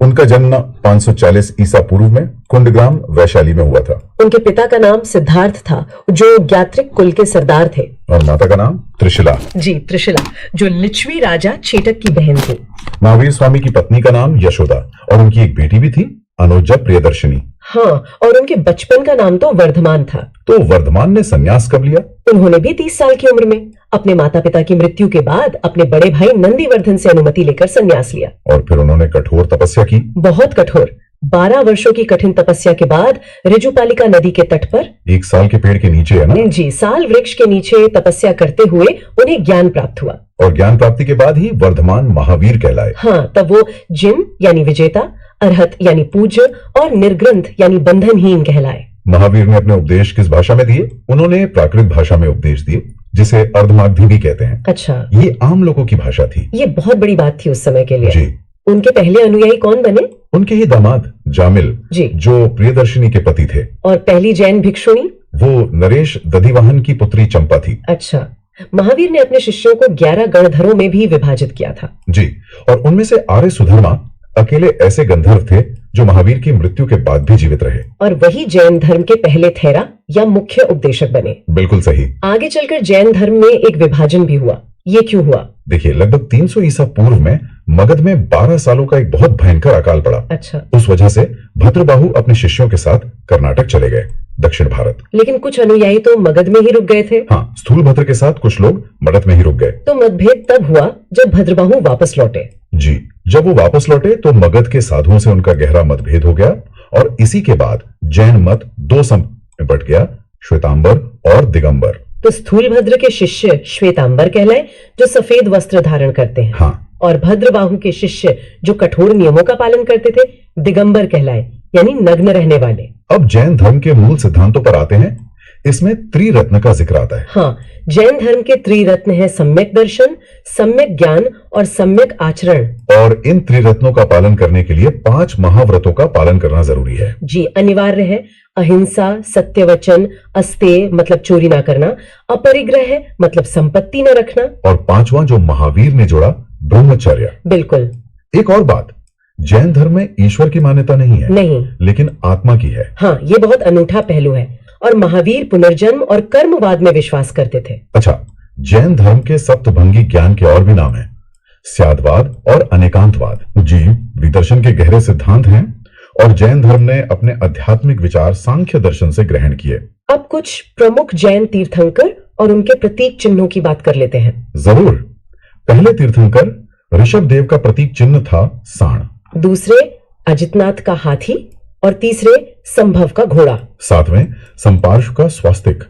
उनका जन्म 540 ईसा पूर्व में कुंडग्राम वैशाली में हुआ था। उनके पिता का नाम सिद्धार्थ था, जो ज्ञात्रिक कुल के सरदार थे। और माता का नाम त्रिशिला। जी, त्रिशिला, जो लिच्छवी राजा चेटक की बहन थी। महावीर स्वामी की पत्नी का नाम यशोदा और उनकी एक बेटी भी थी, अनुजा प्रियदर्शिनी। हाँ, और उनके बचपन का नाम तो वर्धमान था। तो वर्धमान ने संन्यास कब लिया? उन्होंने भी 30 साल की उम्र में अपने माता पिता की मृत्यु के बाद अपने बड़े भाई नंदीवर्धन से अनुमति लेकर संन्यास लिया। और फिर उन्होंने कठोर तपस्या की। बहुत कठोर। 12 वर्षों की कठिन तपस्या के बाद ऋजुपालिका नदी के तट पर, एक साल के पेड़ के नीचे, है ना? जी, साल वृक्ष के नीचे तपस्या करते हुए उन्हें ज्ञान प्राप्त हुआ। और ज्ञान प्राप्ति के बाद ही वर्धमान महावीर कहलाए। हाँ, तब वो जिन यानी विजेता, अरहत यानी पूज्य और निर्ग्रंथ यानी बंधनहीन कहलाए। महावीर ने अपने उपदेश किस भाषा में दिए? उन्होंने प्राकृत भाषा में उपदेश दिए। जिसे अर्धमागधी भी कहते हैं। अच्छा, ये आम लोगों की भाषा थी। ये बहुत बड़ी बात थी उस समय के लिए। जी। उनके पहले अनुयायी कौन बने? उनके ही दामाद जामिल, जी। जो प्रियदर्शिनी के पति थे। और पहली जैन भिक्षुणी? वो नरेश दधिवाहन की पुत्री चंपा थी। अच्छा, महावीर ने अपने शिष्यों को 11 गणधरों में भी विभाजित किया था। जी, और उनमें से आर्य सुधर्मा अकेले ऐसे गंधर्व थे जो महावीर की मृत्यु के बाद भी जीवित रहे। और वही जैन धर्म के पहले थेरा या मुख्य उपदेशक बने। बिल्कुल सही। आगे चलकर जैन धर्म में एक विभाजन भी हुआ। ये क्यों हुआ? देखिए, लगभग 300 ईसा पूर्व में मगध में 12 सालों का एक बहुत भयंकर अकाल पड़ा। अच्छा। उस वजह से भद्रबाहु अपने शिष्यों के साथ कर्नाटक चले गए, दक्षिण भारत। लेकिन कुछ अनुयायी तो मगध में ही रुक गए थे। हाँ, स्थूलभद्र के साथ कुछ लोग मगध में ही रुक गए। तो मतभेद तब हुआ जब भद्रबाहु वापस लौटे। जी, जब वो वापस लौटे तो मगध के साधुओं से उनका गहरा मतभेद हो गया और इसी के बाद जैन मत दो संघ में बंट गया, श्वेतांबर और दिगंबर। तो स्थूलभद्र के शिष्य श्वेतांबर कहलाए, जो सफेद वस्त्र धारण करते हैं। हाँ। और भद्रबाहु के शिष्य जो कठोर नियमों का पालन करते थे, दिगंबर कहलाए, यानी नग्न रहने वाले। अब जैन धर्म के मूल सिद्धांतों पर आते हैं। इसमें त्रिरत्न का जिक्र आता है। हाँ, जैन धर्म के त्रिरत्न है सम्यक दर्शन, सम्यक ज्ञान और सम्यक आचरण। और इन त्रिरत्नों का पालन करने के लिए 5 महाव्रतों का पालन करना जरूरी है। जी, अनिवार्य है। अहिंसा, सत्यवचन, अस्तेय मतलब चोरी ना करना, अपरिग्रह मतलब संपत्ति न रखना, और 5वां जो महावीर ने जोड़ा, ब्रह्मचर्य। बिल्कुल। एक और बात, जैन धर्म में ईश्वर की मान्यता नहीं है, नहीं, लेकिन आत्मा की है। हाँ, ये बहुत अनूठा पहलू है। और महावीर पुनर्जन्म और कर्मवाद में विश्वास करते थे। अच्छा, जैन धर्म के सप्तभंगी ज्ञान के और भी नाम हैं, स्यादवाद और अनेकांतवाद। जी, विदर्शन के गहरे सिद्धांत हैं और जैन धर्म ने अपने आध्यात्मिक विचार सांख्य दर्शन से ग्रहण किए। अब कुछ प्रमुख जैन तीर्थंकर और उनके प्रतीक चिन्हों की बात कर लेते हैं। जरूर। पहले तीर्थंकर ऋषभ देव का प्रतीक चिन्ह था सांड, दूसरे अजितनाथ का हाथी और तीसरे संभव का घोड़ा, 7वें संपार्श्व का स्वास्तिक,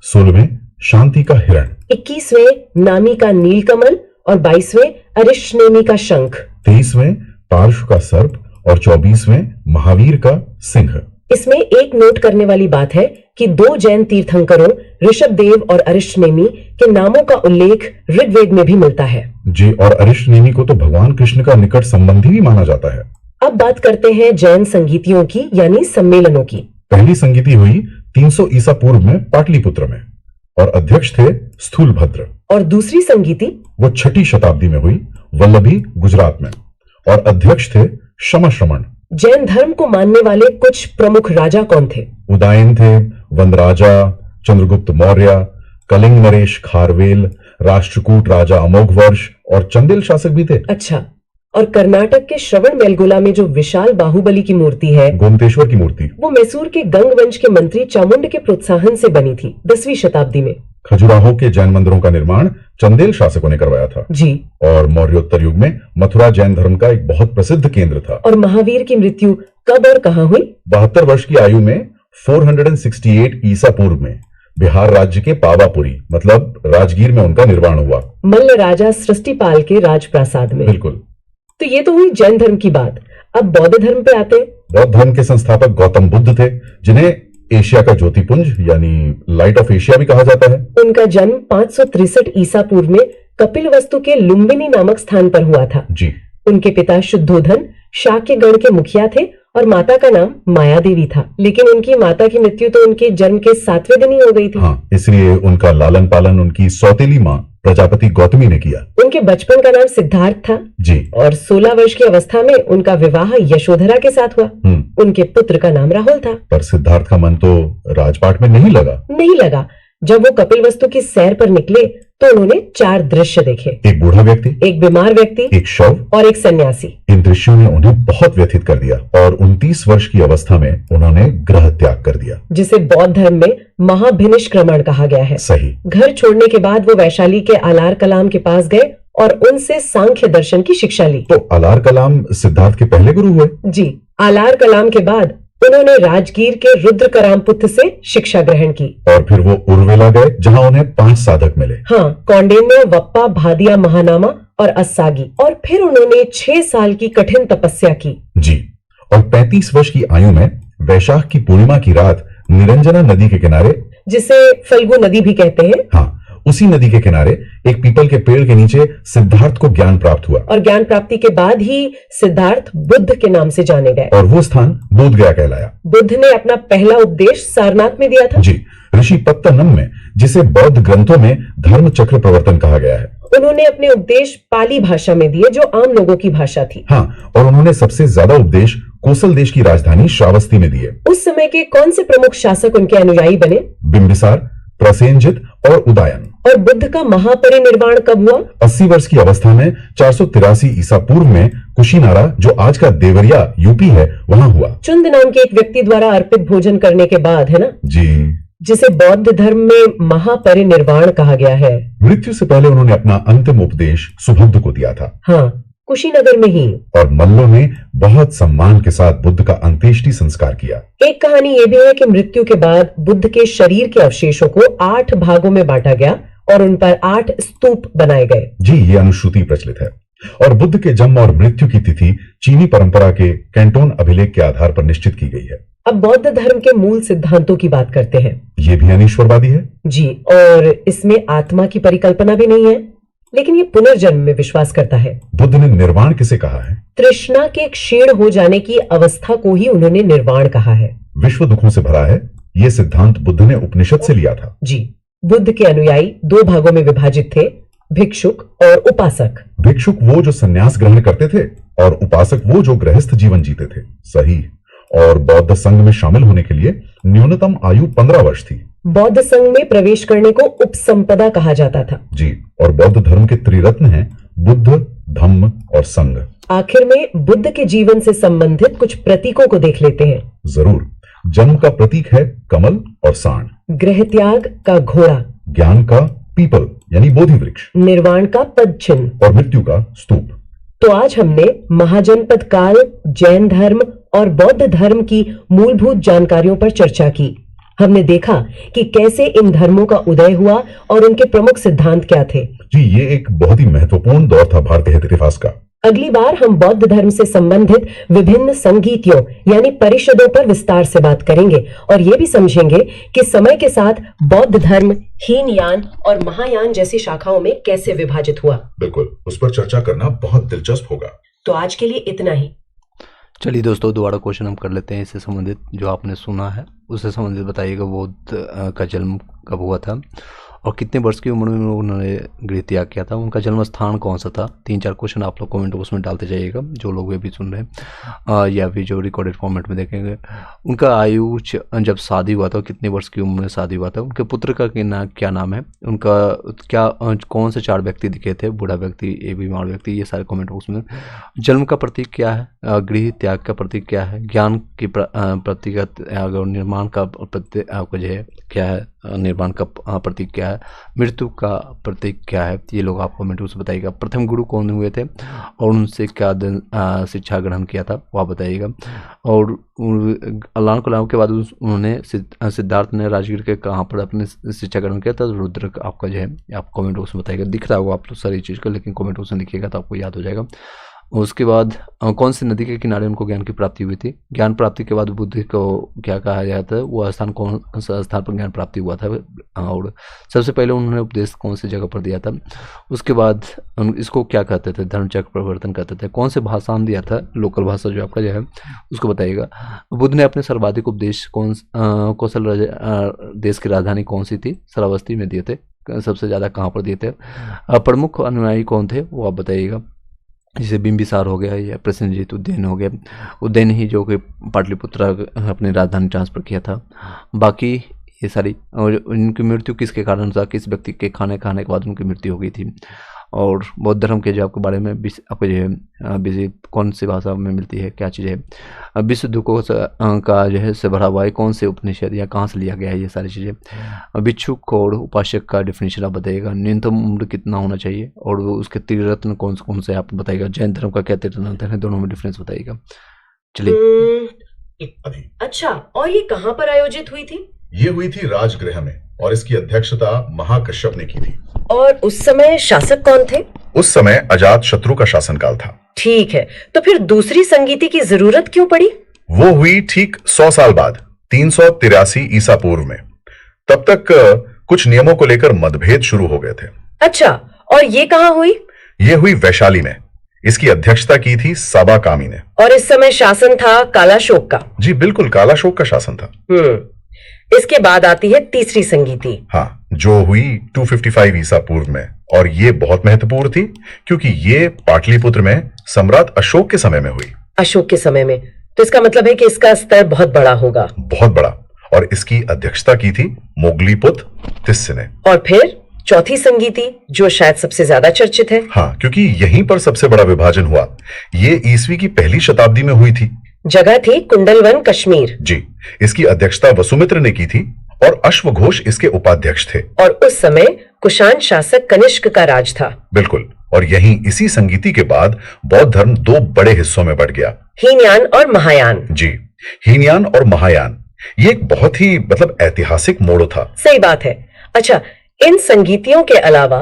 16वें शांति का हिरण, 21वें नामी का नीलकमल और 22वें अरिष्टनेमी का शंख, 23वें पार्श्व का सर्प और 24वें महावीर का सिंह। इसमें एक नोट करने वाली बात है कि 2 जैन तीर्थंकरों ऋषभ देव और अरिष्टनेमी के नामों का उल्लेख ऋग्वेद में भी मिलता है। जी, और अरिष्टनेमी को तो भगवान कृष्ण का निकट संबंधी भी माना जाता है। अब बात करते हैं जैन संगीतियों की, यानी सम्मेलनों की। पहली संगीति हुई 300 ईसा पूर्व में पाटलिपुत्र में और अध्यक्ष थे स्थूलभद्र। और दूसरी संगीति वो 6ठी शताब्दी में हुई वल्लभी, गुजरात में, और अध्यक्ष थे शमश्रमण। जैन धर्म को मानने वाले कुछ प्रमुख राजा कौन थे? उदयन थे, वनराजा, चंद्रगुप्त मौर्य, कलिंग नरेश खारवेल, राष्ट्रकूट राजा अमोघवर्ष और चंदेल शासक भी थे। अच्छा, और कर्नाटक के श्रवण बेलगोला में जो विशाल बाहुबली की मूर्ति है, गोमतेश्वर की मूर्ति, वो मैसूर के गंग वंश के मंत्री चामुंड के प्रोत्साहन से बनी थी 10वीं शताब्दी में। खजुराहो के जैन मंदिरों का निर्माण चंदेल शासकों ने करवाया था। जी। और मौर्योत्तर युग में मथुरा जैन धर्म का एक बहुत प्रसिद्ध केंद्र था। और महावीर की मृत्यु कब और कहां हुई? 72 वर्ष की आयु में 468 ईसा पूर्व में बिहार राज्य के पावापुरी मतलब राजगीर में उनका निर्वाण हुआ। मल्ल राजा सृष्टिपाल के राजप्रासाद में। बिल्कुल। तो ये तो हुई जैन धर्म की बात। अब बौद्ध धर्म पे आते हैं। बौद्ध धर्म के संस्थापक गौतम बुद्ध थे, जिन्हें एशिया का ज्योतिपुंज यानी लाइट ऑफ एशिया भी कहा जाता है। उनका जन्म 563 ईसा पूर्व में कपिलवस्तु के लुम्बिनी नामक स्थान पर हुआ था। जी। उनके पिता शुद्धोधन शाक्य गण के मुखिया थे और माता का नाम माया देवी था, लेकिन उनकी माता की मृत्यु तो उनके जन्म के 7वें दिन ही हो गई थी। हाँ, इसलिए उनका लालन पालन उनकी सौतेली माँ प्रजापति गौतमी ने किया। उनके बचपन का नाम सिद्धार्थ था। जी। और 16 वर्ष की अवस्था में उनका विवाह यशोधरा के साथ हुआ। उनके पुत्र का नाम राहुल था। पर सिद्धार्थ का मन तो राजपाट में नहीं लगा। जब वो कपिलवस्तु की सैर पर निकले तो उन्होंने 4 दृश्य देखे। एक बूढ़ा व्यक्ति, एक बीमार व्यक्ति, एक शव और एक सन्यासी। इन दृश्यों ने उन्हें बहुत व्यथित कर दिया और 29 वर्ष की अवस्था में उन्होंने गृह त्याग कर दिया, जिसे बौद्ध धर्म में महाभिनिष्क्रमण कहा गया है। सही। घर छोड़ने के बाद वो वैशाली के आलार कलाम के पास गए और उनसे सांख्य दर्शन की शिक्षा ली। तो आलार कलाम सिद्धार्थ के पहले गुरु हुए। जी। आलार कलाम के बाद उन्होंने राजगीर के रुद्र करामपुत्र से शिक्षा ग्रहण की और फिर वो उर्वेला गए, जहां उन्हें 5 साधक मिले। हाँ, कौंडिन्य, वप्पा, भादिया, महानामा और अस्सागी। और फिर उन्होंने 6 साल की कठिन तपस्या की। जी। और 35 वर्ष की आयु में वैशाख की पूर्णिमा की रात निरंजना नदी के किनारे, जिसे फल्गु नदी भी कहते हैं, हाँ, उसी नदी के किनारे एक पीपल के पेड़ के नीचे सिद्धार्थ को ज्ञान प्राप्त हुआ और ज्ञान प्राप्ति के बाद ही सिद्धार्थ बुद्ध के नाम से जाने गए। और वो स्थान बोध गया कहलाया। बुद्ध ने अपना पहला उपदेश सारनाथ में दिया था। जी, ऋषि पत्तनम में, जिसे बौद्ध ग्रंथों में धर्म चक्र प्रवर्तन कहा गया है। उन्होंने अपने उपदेश पाली भाषा में दिए, जो आम लोगों की भाषा थी। हाँ, और उन्होंने सबसे ज्यादा उपदेश कोसल देश की राजधानी श्रावस्ती में दिए। उस समय के कौन से प्रमुख शासक उनके अनुयायी बने? बिंबिसार, प्रसेनजित और उदयन। और बुद्ध का महापरिनिर्वाण कब हुआ? 80 वर्ष की अवस्था में 483 ईसा पूर्व में कुशीनारा, जो आज का देवरिया यूपी है, वहां हुआ। चुंद नाम के एक व्यक्ति द्वारा अर्पित भोजन करने के बाद, है ना, जी, जिसे बौद्ध धर्म में महापरिनिर्वाण कहा गया है। मृत्यु से पहले उन्होंने अपना अंतिम उपदेश सुबुद्ध को दिया था। हाँ, कुशीनगर में ही। और मल्लों ने बहुत सम्मान के साथ बुद्ध का अंत्येष्टि संस्कार किया। एक कहानी ये भी है कि मृत्यु के बाद बुद्ध के शरीर के अवशेषों को 8 भागों में बांटा गया और उन पर 8 स्तूप बनाए गए। जी, ये अनुश्रुति प्रचलित है। और बुद्ध के जन्म और मृत्यु की तिथि चीनी परंपरा के कैंटोन अभिलेख के आधार पर निश्चित की गई है। अब बौद्ध धर्म के मूल सिद्धांतों की बात करते हैं। ये भी अनीश्वरवादी है। जी, और इसमें आत्मा की परिकल्पना भी नहीं है, लेकिन ये पुनर्जन्म में विश्वास करता है। बुद्ध ने निर्वाण किसे कहा है? तृष्णा के क्षीण हो जाने की अवस्था को ही उन्होंने निर्वाण कहा है। विश्व दुखों से भरा है, ये सिद्धांत बुद्ध ने उपनिषद से लिया था। जी, बुद्ध के अनुयायी 2 भागों में विभाजित थे, भिक्षुक और उपासक। भिक्षुक वो जो संन्यास ग्रहण करते थे और उपासक वो जो गृहस्थ जीवन जीते थे। सही। और बौद्ध संघ में शामिल होने के लिए न्यूनतम आयु 15 वर्ष थी। बौद्ध संघ में प्रवेश करने को उपसंपदा कहा जाता था। जी, और बौद्ध धर्म के त्रिरत्न हैं बुद्ध, धम्म और संघ। आखिर में बुद्ध के जीवन से संबंधित कुछ प्रतीकों को देख लेते हैं। जरूर। जन्म का प्रतीक है कमल और सांड, गृह त्याग का घोड़ा, ज्ञान का पीपल यानी बोधि वृक्ष, निर्वाण का पद चिन्ह और मृत्यु का स्तूप। तो आज हमने महाजनपद काल, जैन धर्म और बौद्ध धर्म की मूलभूत जानकारियों पर चर्चा की। हमने देखा कि कैसे इन धर्मों का उदय हुआ और उनके प्रमुख सिद्धांत क्या थे। जी, ये एक बहुत ही महत्वपूर्ण दौर था भारतीय इतिहास का। अगली बार हम बौद्ध धर्म से संबंधित विभिन्न संगीतियों यानी परिषदों पर विस्तार से बात करेंगे और ये भी समझेंगे कि समय के साथ बौद्ध धर्म हीनयान और महायान जैसी शाखाओं में कैसे विभाजित हुआ। बिल्कुल, उस पर चर्चा करना बहुत दिलचस्प होगा। तो आज के लिए इतना ही। चलिए दोस्तों, दोबारा क्वेश्चन हम कर लेते हैं। इससे संबंधित जो आपने सुना है उससे संबंधित बताइएगा। बौद्ध का जन्म कब हुआ था और कितने वर्ष की उम्र में उन्होंने गृह त्याग किया था, उनका जन्म स्थान कौन सा था। 3-4 क्वेश्चन आप लोग कमेंट बॉक्स में डालते जाइएगा, जो लोग वे भी सुन रहे हैं या भी जो रिकॉर्डेड फॉर्मेट में देखेंगे। उनका आयु जब शादी हुआ था, कितने वर्ष की उम्र में शादी हुआ था, उनके पुत्र का क्या नाम है, उनका क्या कौन से 4 व्यक्ति दिखे थे, बूढ़ा व्यक्ति, एक बीमार व्यक्ति, ये सारे कमेंट बॉक्स में। जन्म का प्रतीक क्या है, गृह त्याग का प्रतीक क्या है, ज्ञान की प्रतीक और निर्माण का प्रतीक जो है क्या है, निर्माण का प्रतीक क्या है, मृत्यु का प्रतीक क्या है, ये लोग आपको कमेंट में बताइएगा। प्रथम गुरु कौन हुए थे और उनसे क्या शिक्षा ग्रहण किया था वो आप बताइएगा। और अल्लाह कलाम के बाद उन्होंने सिद्धार्थ ने राजगीर के कहाँ पर अपने शिक्षा ग्रहण किया था, रुद्र आपका जो है आप कमेंट बॉक्स में बताइएगा। दिख रहा होगा आप लोग सारी चीज़ को, लेकिन कमेंट बॉक्स में लिखिएगा तो आपको याद हो जाएगा। उसके बाद कौन सी नदी के किनारे उनको ज्ञान की प्राप्ति हुई थी। ज्ञान प्राप्ति के बाद बुद्ध को क्या कहा जाता है, वो स्थान कौन सा स्थान पर ज्ञान प्राप्ति हुआ था, और सबसे पहले उन्होंने उपदेश कौन सी जगह पर दिया था। उसके बाद इसको क्या कहते थे, धर्म चक्र प्रवर्तन कहते थे। कौन से भाषा में दिया था, लोकल भाषा जो आपका जो है उसको बताइएगा। बुद्ध ने अपने सर्वाधिक उपदेश कौशल देश की राजधानी कौन सी थी, श्रावस्ती में दिए थे। सबसे ज़्यादा कहाँ पर दिए थे। प्रमुख अनुयायी कौन थे वो आप बताइएगा। जैसे बिंबिसार हो गया या प्रसेनजित, उदयन हो गया, उदयन ही जो कि पाटलिपुत्र अपनी राजधानी ट्रांसफर किया था। बाकी ये सारी, और उनकी मृत्यु किसके कारण था, किस व्यक्ति के खाने के बाद उनकी मृत्यु हो गई थी। और बौद्ध धर्म के जो आपके बारे में आपको जो है कौन सी भाषा में मिलती है, क्या चीज़ है, विश्व दुखों का जो है से भरा हुआ है, कौन से उपनिषद या कहाँ से लिया गया है, ये सारी चीज़ें। भिक्षुक और उपासक का डिफिनेशन आप बताइएगा। न्यूनतम उम्र कितना होना चाहिए और उसके त्रिरत्न कौन से आप बताइएगा। जैन धर्म का क्या त्रिरत्न है, दोनों में डिफरेंस बताइएगा। चलिए। अच्छा, और ये कहाँ पर आयोजित हुई थी? ये हुई थी राजगृह में और इसकी अध्यक्षता महाकश्यप ने की थी। और उस समय शासक कौन थे? उस समय अजात शत्रु का शासनकाल था। ठीक है, तो फिर दूसरी संगीति की जरूरत क्यों पड़ी? वो हुई ठीक 100 साल बाद, 383 ईसा पूर्व में। तब तक कुछ नियमों को लेकर मतभेद शुरू हो गए थे। अच्छा, और ये कहाँ हुई? ये हुई वैशाली में। इसकी अध्यक्षता की थी साबा कामी ने। और इस समय शासन था कालाशोक का। जी बिल्कुल, कालाशोक का शासन था। इसके बाद आती है तीसरी संगीति। हाँ, जो हुई 255 ईसा पूर्व में, और ये बहुत महत्वपूर्ण थी क्योंकि ये पाटलिपुत्र में सम्राट अशोक के समय में हुई। अशोक के समय में, तो इसका मतलब है कि इसका स्तर बहुत बड़ा होगा। बहुत बड़ा। और इसकी अध्यक्षता की थी मोगलीपुत्र तिस्य ने। और फिर चौथी संगीति, जो शायद सबसे ज्यादा चर्चित है। हाँ, क्योंकि यहीं पर सबसे बड़ा विभाजन हुआ। ये ईसवी की पहली शताब्दी में हुई थी। जगह थी कुंडलवन, कश्मीर। जी, इसकी अध्यक्षता वसुमित्र ने की थी और अश्वघोष इसके उपाध्यक्ष थे। और उस समय कुषाण शासक कनिष्क का राज था। बिल्कुल। और यहीं इसी संगीति के बाद बौद्ध धर्म दो बड़े हिस्सों में बढ़ गया, हीनयान और महायान। जी, हीनयान और महायान। ये एक बहुत ही ऐतिहासिक मोड़ था। सही बात है। अच्छा, इन संगीतियों के अलावा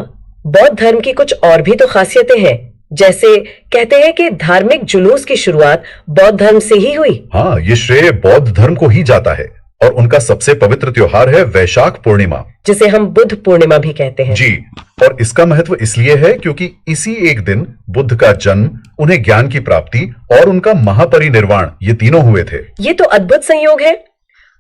बौद्ध धर्म की कुछ और भी तो खासियतें हैं। जैसे कहते हैं कि धार्मिक जुलूस की शुरुआत बौद्ध धर्म से ही हुई। हाँ, ये श्रेय बौद्ध धर्म को ही जाता है। और उनका सबसे पवित्र त्योहार है वैशाख पूर्णिमा, जिसे हम बुद्ध पूर्णिमा भी कहते हैं। जी। और इसका महत्व इसलिए है क्योंकि इसी एक दिन बुद्ध का जन्म, उन्हें ज्ञान की प्राप्ति और उनका महापरिनिर्वाण, ये तीनों हुए थे। ये तो अद्भुत संयोग है।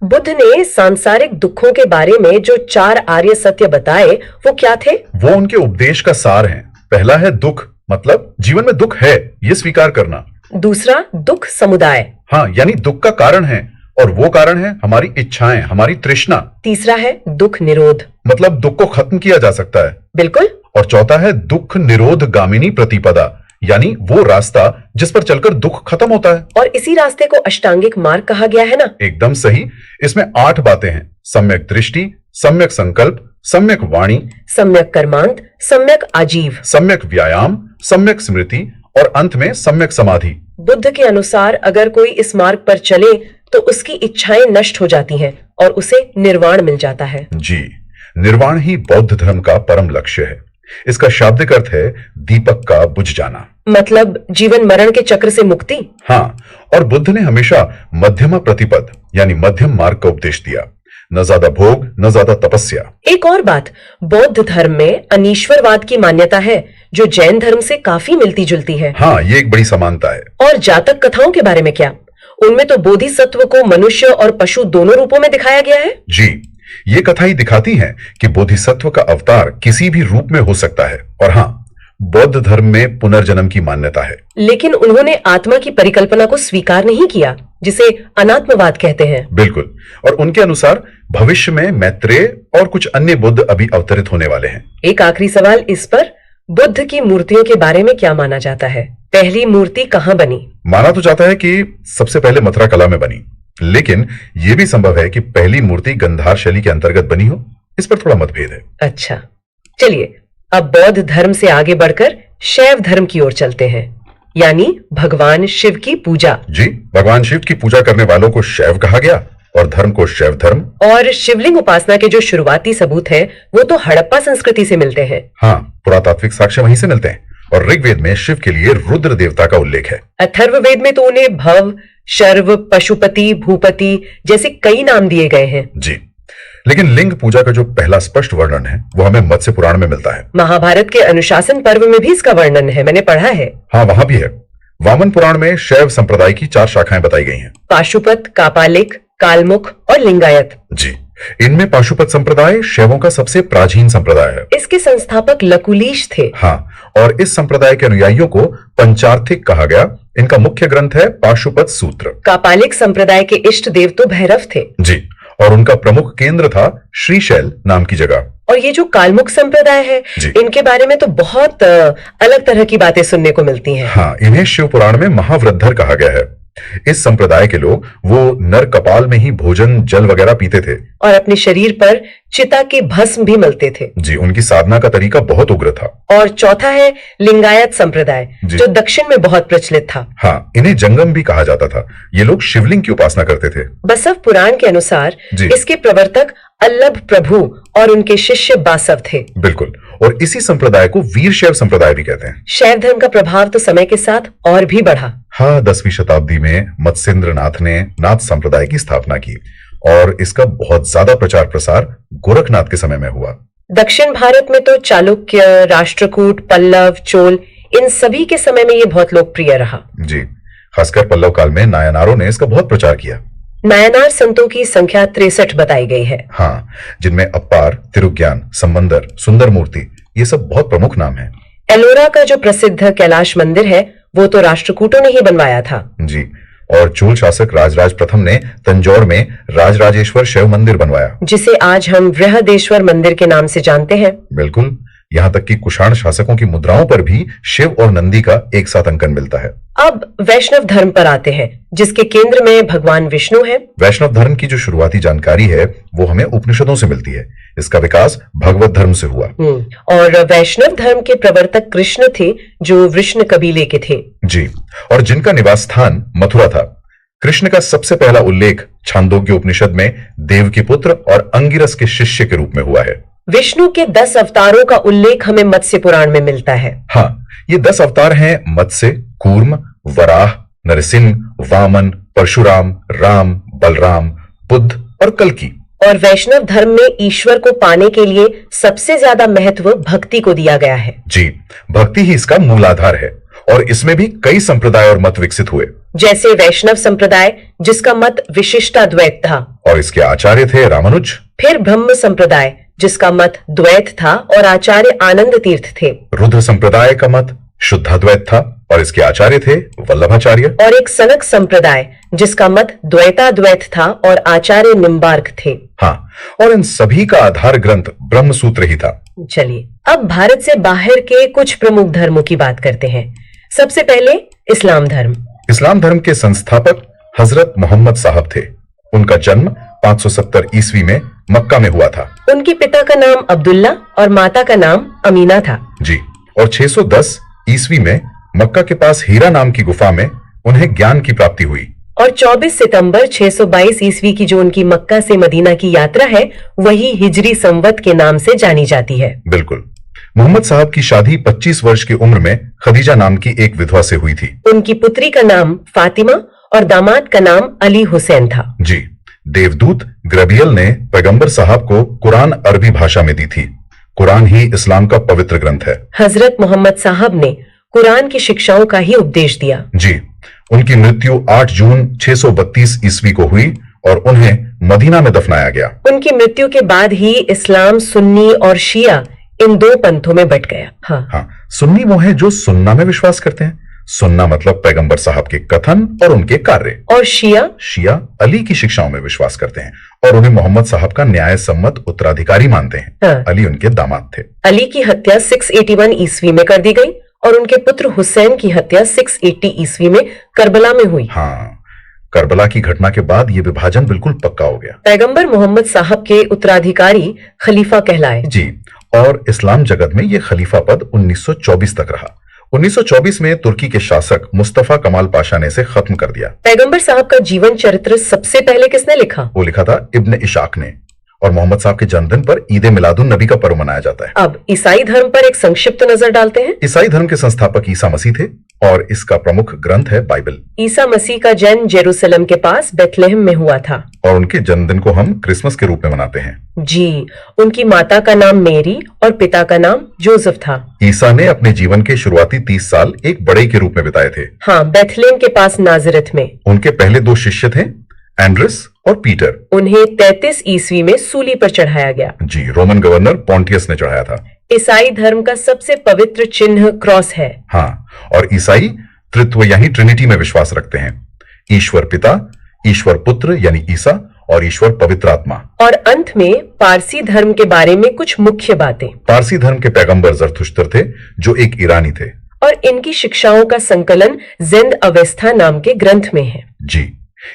बुद्ध ने सांसारिक दुखों के बारे में जो 4 आर्य सत्य बताए, वो क्या थे? वो उनके उपदेश का सार है। पहला है दुख, मतलब जीवन में दुख है, ये स्वीकार करना। दूसरा, दुख समुदाय। हाँ, यानी दुख का कारण है, और वो कारण है हमारी इच्छाएं, हमारी तृष्णा। तीसरा है दुख निरोध, मतलब दुख को खत्म किया जा सकता है। बिल्कुल। और चौथा है दुख निरोध गामिनी प्रतिपदा, यानी वो रास्ता जिस पर चलकर दुख खत्म होता है। और इसी रास्ते को अष्टांगिक मार्ग कहा गया है ना? एकदम सही। इसमें 8 बातें हैं। सम्यक दृष्टि, सम्यक संकल्प, सम्यक वाणी, सम्यक कर्मांत, सम्यक आजीव, सम्यक व्यायाम, सम्यक स्मृति और अंत में सम्यक समाधि। बुद्ध के अनुसार अगर कोई इस मार्ग पर चले तो उसकी इच्छाएं नष्ट हो जाती हैं और उसे निर्वाण मिल जाता है। जी, निर्वाण ही बौद्ध धर्म का परम लक्ष्य है। इसका शाब्दिक अर्थ है दीपक का बुझ जाना, मतलब जीवन मरण के चक्र से मुक्ति। हाँ, और बुद्ध ने हमेशा मध्यमा प्रतिपद यानी मध्यम मार्ग का उपदेश दिया। न ज्यादा भोग, न ज्यादा तपस्या। एक और बात, बौद्ध धर्म में अनीश्वरवाद की मान्यता है, जो जैन धर्म से काफी मिलती जुलती है। हाँ, ये एक बड़ी समानता है। और जातक कथाओं के बारे में क्या? उनमें तो बोधिसत्व को मनुष्य और पशु दोनों रूपों में दिखाया गया है। जी, ये कथा ही दिखाती है कि बोधिसत्व का अवतार किसी भी रूप में हो सकता है। और हाँ, बौद्ध धर्म में पुनर्जन्म की मान्यता है। लेकिन उन्होंने आत्मा की परिकल्पना को स्वीकार नहीं किया, जिसे अनात्मवाद कहते हैं। बिल्कुल। और उनके अनुसार भविष्य में मैत्रेय और कुछ अन्य बुद्ध अभी अवतरित होने वाले हैं। एक आखिरी सवाल इस पर, बुद्ध की मूर्तियों के बारे में क्या माना जाता है? पहली मूर्ति कहाँ बनी? माना तो जाता है कि सबसे पहले मथुरा कला में बनी, लेकिन यह भी संभव है कि पहली मूर्ति गंधार शैली के अंतर्गत बनी हो। इस पर थोड़ा मतभेद है। अच्छा, चलिए अब बौद्ध धर्म से आगे बढ़कर शैव धर्म की ओर चलते हैं, यानी भगवान शिव की पूजा। जी, भगवान शिव की पूजा करने वालों को शैव कहा गया और धर्म को शैव धर्म। और शिवलिंग उपासना के जो शुरुआती सबूत हैं, वो तो हड़प्पा संस्कृति से मिलते हैं। हाँ, पुरातात्विक साक्ष्य वहीं से मिलते हैं। और ऋग्वेद में शिव के लिए रुद्र देवता का उल्लेख है। अथर्ववेद में तो उन्हें भव, शर्व, पशुपति, भूपति जैसे कई नाम दिए गए हैं। जी, लेकिन लिंग पूजा का जो पहला स्पष्ट वर्णन है वो हमें मत्स्य पुराण में मिलता है। महाभारत के अनुशासन पर्व में भी इसका वर्णन है, मैंने पढ़ा है। हाँ, वहां भी है। वामन पुराण में शैव संप्रदाय की 4 शाखाएं बताई गई हैं। पाशुपत, कापालिक, कालमुख और लिंगायत। जी, इनमें पाशुपत संप्रदाय शैवों का सबसे प्राचीन संप्रदाय है। इसके संस्थापक लकुलीश थे। हाँ, और इस संप्रदाय के अनुयायियों को पंचार्थिक कहा गया। इनका मुख्य ग्रंथ है पाशुपत सूत्र। कापालिक संप्रदाय के इष्ट देव तो भैरव थे। जी, और उनका प्रमुख केंद्र था श्रीशैल नाम की जगह। और ये जो कालमुख संप्रदाय है, इनके बारे में तो बहुत अलग तरह की बातें सुनने को मिलती हैं। हाँ, इन्हें शिव पुराण में महावृद्धर कहा गया है। इस संप्रदाय के लोग वो नर कपाल में ही भोजन, जल वगैरह पीते थे और अपने शरीर पर चिता के भस्म भी मलते थे। जी, उनकी साधना का तरीका बहुत उग्र था। और चौथा है लिंगायत संप्रदाय, जो दक्षिण में बहुत प्रचलित था। हाँ, इन्हें जंगम भी कहा जाता था। ये लोग शिवलिंग की उपासना करते थे। बसव पुराण के अनुसार इसके प्रवर्तक अल्लभ प्रभु और उनके शिष्य बासव थे। बिल्कुल, और इसी संप्रदाय को वीरशैव संप्रदाय भी कहते हैं। शैव धर्म का प्रभाव तो समय के साथ और भी बढ़ा। हाँ, 10वीं शताब्दी में मत्स्येंद्र नाथ ने नाथ संप्रदाय की स्थापना की और इसका बहुत ज्यादा प्रचार प्रसार गोरखनाथ के समय में हुआ। दक्षिण भारत में तो चालुक्य, राष्ट्रकूट, पल्लव, चोल, इन सभी के समय में ये बहुत लोकप्रिय रहा। जी, खासकर पल्लव काल में नायनारों ने इसका बहुत प्रचार किया। नायनार संतों की संख्या 63 बताई गई है। हाँ, जिनमें अप्पार, तिरुज्ञान, संबंदर, सुंदर मूर्ति, ये सब बहुत प्रमुख नाम हैं। एलोरा का जो प्रसिद्ध कैलाश मंदिर है वो तो राष्ट्रकूटों ने ही बनवाया था। जी, और चोल शासक राजराज प्रथम ने तंजौर में राजराजेश्वर शिव मंदिर बनवाया, जिसे आज हम बृहदेश्वर मंदिर के नाम से जानते हैं। बिल्कुल, यहाँ तक कि कुषाण शासकों की मुद्राओं पर भी शिव और नंदी का एक साथ अंकन मिलता है। अब वैष्णव धर्म पर आते हैं, जिसके केंद्र में भगवान विष्णु है। वैष्णव धर्म की जो शुरुआती जानकारी है वो हमें उपनिषदों से मिलती है। इसका विकास भगवत धर्म से हुआ। और वैष्णव धर्म के प्रवर्तक कृष्ण थे, जो वृष्ण कबीले के थे। जी, और जिनका निवास स्थान मथुरा था। कृष्ण का सबसे पहला उल्लेख छांदोग्य उपनिषद में देव के पुत्र और अंगिरस के शिष्य के रूप में हुआ है। विष्णु के 10 अवतारों का उल्लेख हमें मत्स्य पुराण में मिलता है। हाँ, ये 10 अवतार हैं मत्स्य, कूर्म, वराह, नरसिंह, वामन, परशुराम, राम, बलराम, बुद्ध और कल्कि। और वैष्णव धर्म में ईश्वर को पाने के लिए सबसे ज्यादा महत्व भक्ति को दिया गया है। जी, भक्ति ही इसका मूल आधार है और इसमें भी कई संप्रदाय और मत विकसित हुए। जैसे वैष्णव संप्रदाय, जिसका मत विशिष्टाद्वैत था और इसके आचार्य थे रामानुज। फिर ब्रह्म संप्रदाय, जिसका मत द्वैत था और आचार्य आनंद तीर्थ थे। रुद्र संप्रदाय का मत शुद्धाद्वैत था और इसके आचार्य थे वल्लभाचार्य। और एक सनक संप्रदाय, जिसका मत द्वैताद्वैत था और आचार्य निम्बार्क थे। हाँ, और इन सभी का आधार ग्रंथ ब्रह्म सूत्र ही था। चलिए अब भारत से बाहर के कुछ प्रमुख धर्मों की बात करते हैं। सबसे पहले इस्लाम धर्म। इस्लाम धर्म के संस्थापक हजरत मोहम्मद साहब थे। उनका जन्म 570 ईस्वी में मक्का में हुआ था। उनके पिता का नाम अब्दुल्ला और माता का नाम अमीना था। जी, और 610 ईस्वी में मक्का के पास हीरा नाम की गुफा में उन्हें ज्ञान की प्राप्ति हुई। और 24 सितंबर 622 ईस्वी की जो उनकी मक्का से मदीना की यात्रा है, वही हिजरी संवत के नाम से जानी जाती है। बिल्कुल। मोहम्मद साहब की शादी 25 वर्ष की उम्र में खदीजा नाम की एक विधवा से हुई थी। उनकी पुत्री का नाम फातिमा और दामाद का नाम अली हुसैन था। जी, देवदूत ग्रबियल ने पैगंबर साहब को कुरान अरबी भाषा में दी थी। कुरान ही इस्लाम का पवित्र ग्रंथ है। हजरत मोहम्मद साहब ने कुरान की शिक्षाओं का ही उपदेश दिया। जी, उनकी मृत्यु 8 जून 632 ईस्वी को हुई और उन्हें मदीना में दफनाया गया। उनकी मृत्यु के बाद ही इस्लाम सुन्नी और शिया इन दो पंथों में बंट गया। हाँ, सुन्नी वो है जो सुन्ना में विश्वास करते हैं। सुन्ना मतलब पैगंबर साहब के कथन और उनके कार्य। और शिया अली की शिक्षाओं में विश्वास करते हैं और उन्हें मोहम्मद साहब का न्याय सम्मत उत्तराधिकारी मानते हैं। अली उनके दामाद थे। अली की हत्या 681 ईस्वी में कर दी गई और उनके पुत्र हुसैन की हत्या 680 ईस्वी में करबला में हुई। हाँ, करबला की घटना के बाद ये विभाजन बिल्कुल पक्का हो गया। पैगंबर मोहम्मद साहब के उत्तराधिकारी खलीफा कहलाए। जी, और इस्लाम जगत में ये खलीफा पद 1924 तक रहा। 1924 में तुर्की के शासक मुस्तफा कमाल पाशा ने इसे खत्म कर दिया। पैगंबर साहब का जीवन चरित्र सबसे पहले किसने लिखा? वो लिखा था इब्न इशाक ने। और मोहम्मद साहब के जन्मदिन पर ईद मिलादुन नबी का पर्व मनाया जाता है। अब ईसाई धर्म पर एक संक्षिप्त नजर डालते हैं। ईसाई धर्म के संस्थापक ईसा मसीह थे और इसका प्रमुख ग्रंथ है बाइबल। ईसा मसीह का जन्म जेरूसलम के पास बेथलेहम में हुआ था और उनके जन्मदिन को हम क्रिसमस के रूप में मनाते हैं। जी, उनकी माता का नाम मेरी और पिता का नाम जोसेफ था। ईसा ने अपने जीवन के शुरुआती 30 साल एक बड़े के रूप में बिताए थे। हाँ, बेथलेहम के पास नाजरत में। उनके पहले 2 शिष्य थे, एंड्रस और पीटर। उन्हें 33 ईस्वी में सूली पर चढ़ाया गया। जी, रोमन गवर्नर पॉन्टियस ने चढ़ाया था। ईसाई धर्म का सबसे पवित्र चिन्ह क्रॉस है। हाँ, और ईसाई त्रित्व यानी ट्रिनिटी में विश्वास रखते हैं। ईश्वर पिता, ईश्वर पुत्र यानी ईसा और ईश्वर पवित्र आत्मा। और अंत में पारसी धर्म के बारे में कुछ मुख्य बातें। पारसी धर्म के पैगंबर जरथुश्तर थे, जो एक ईरानी थे। और इनकी शिक्षाओं का संकलन जिंद अवस्था नाम के ग्रंथ में है। जी,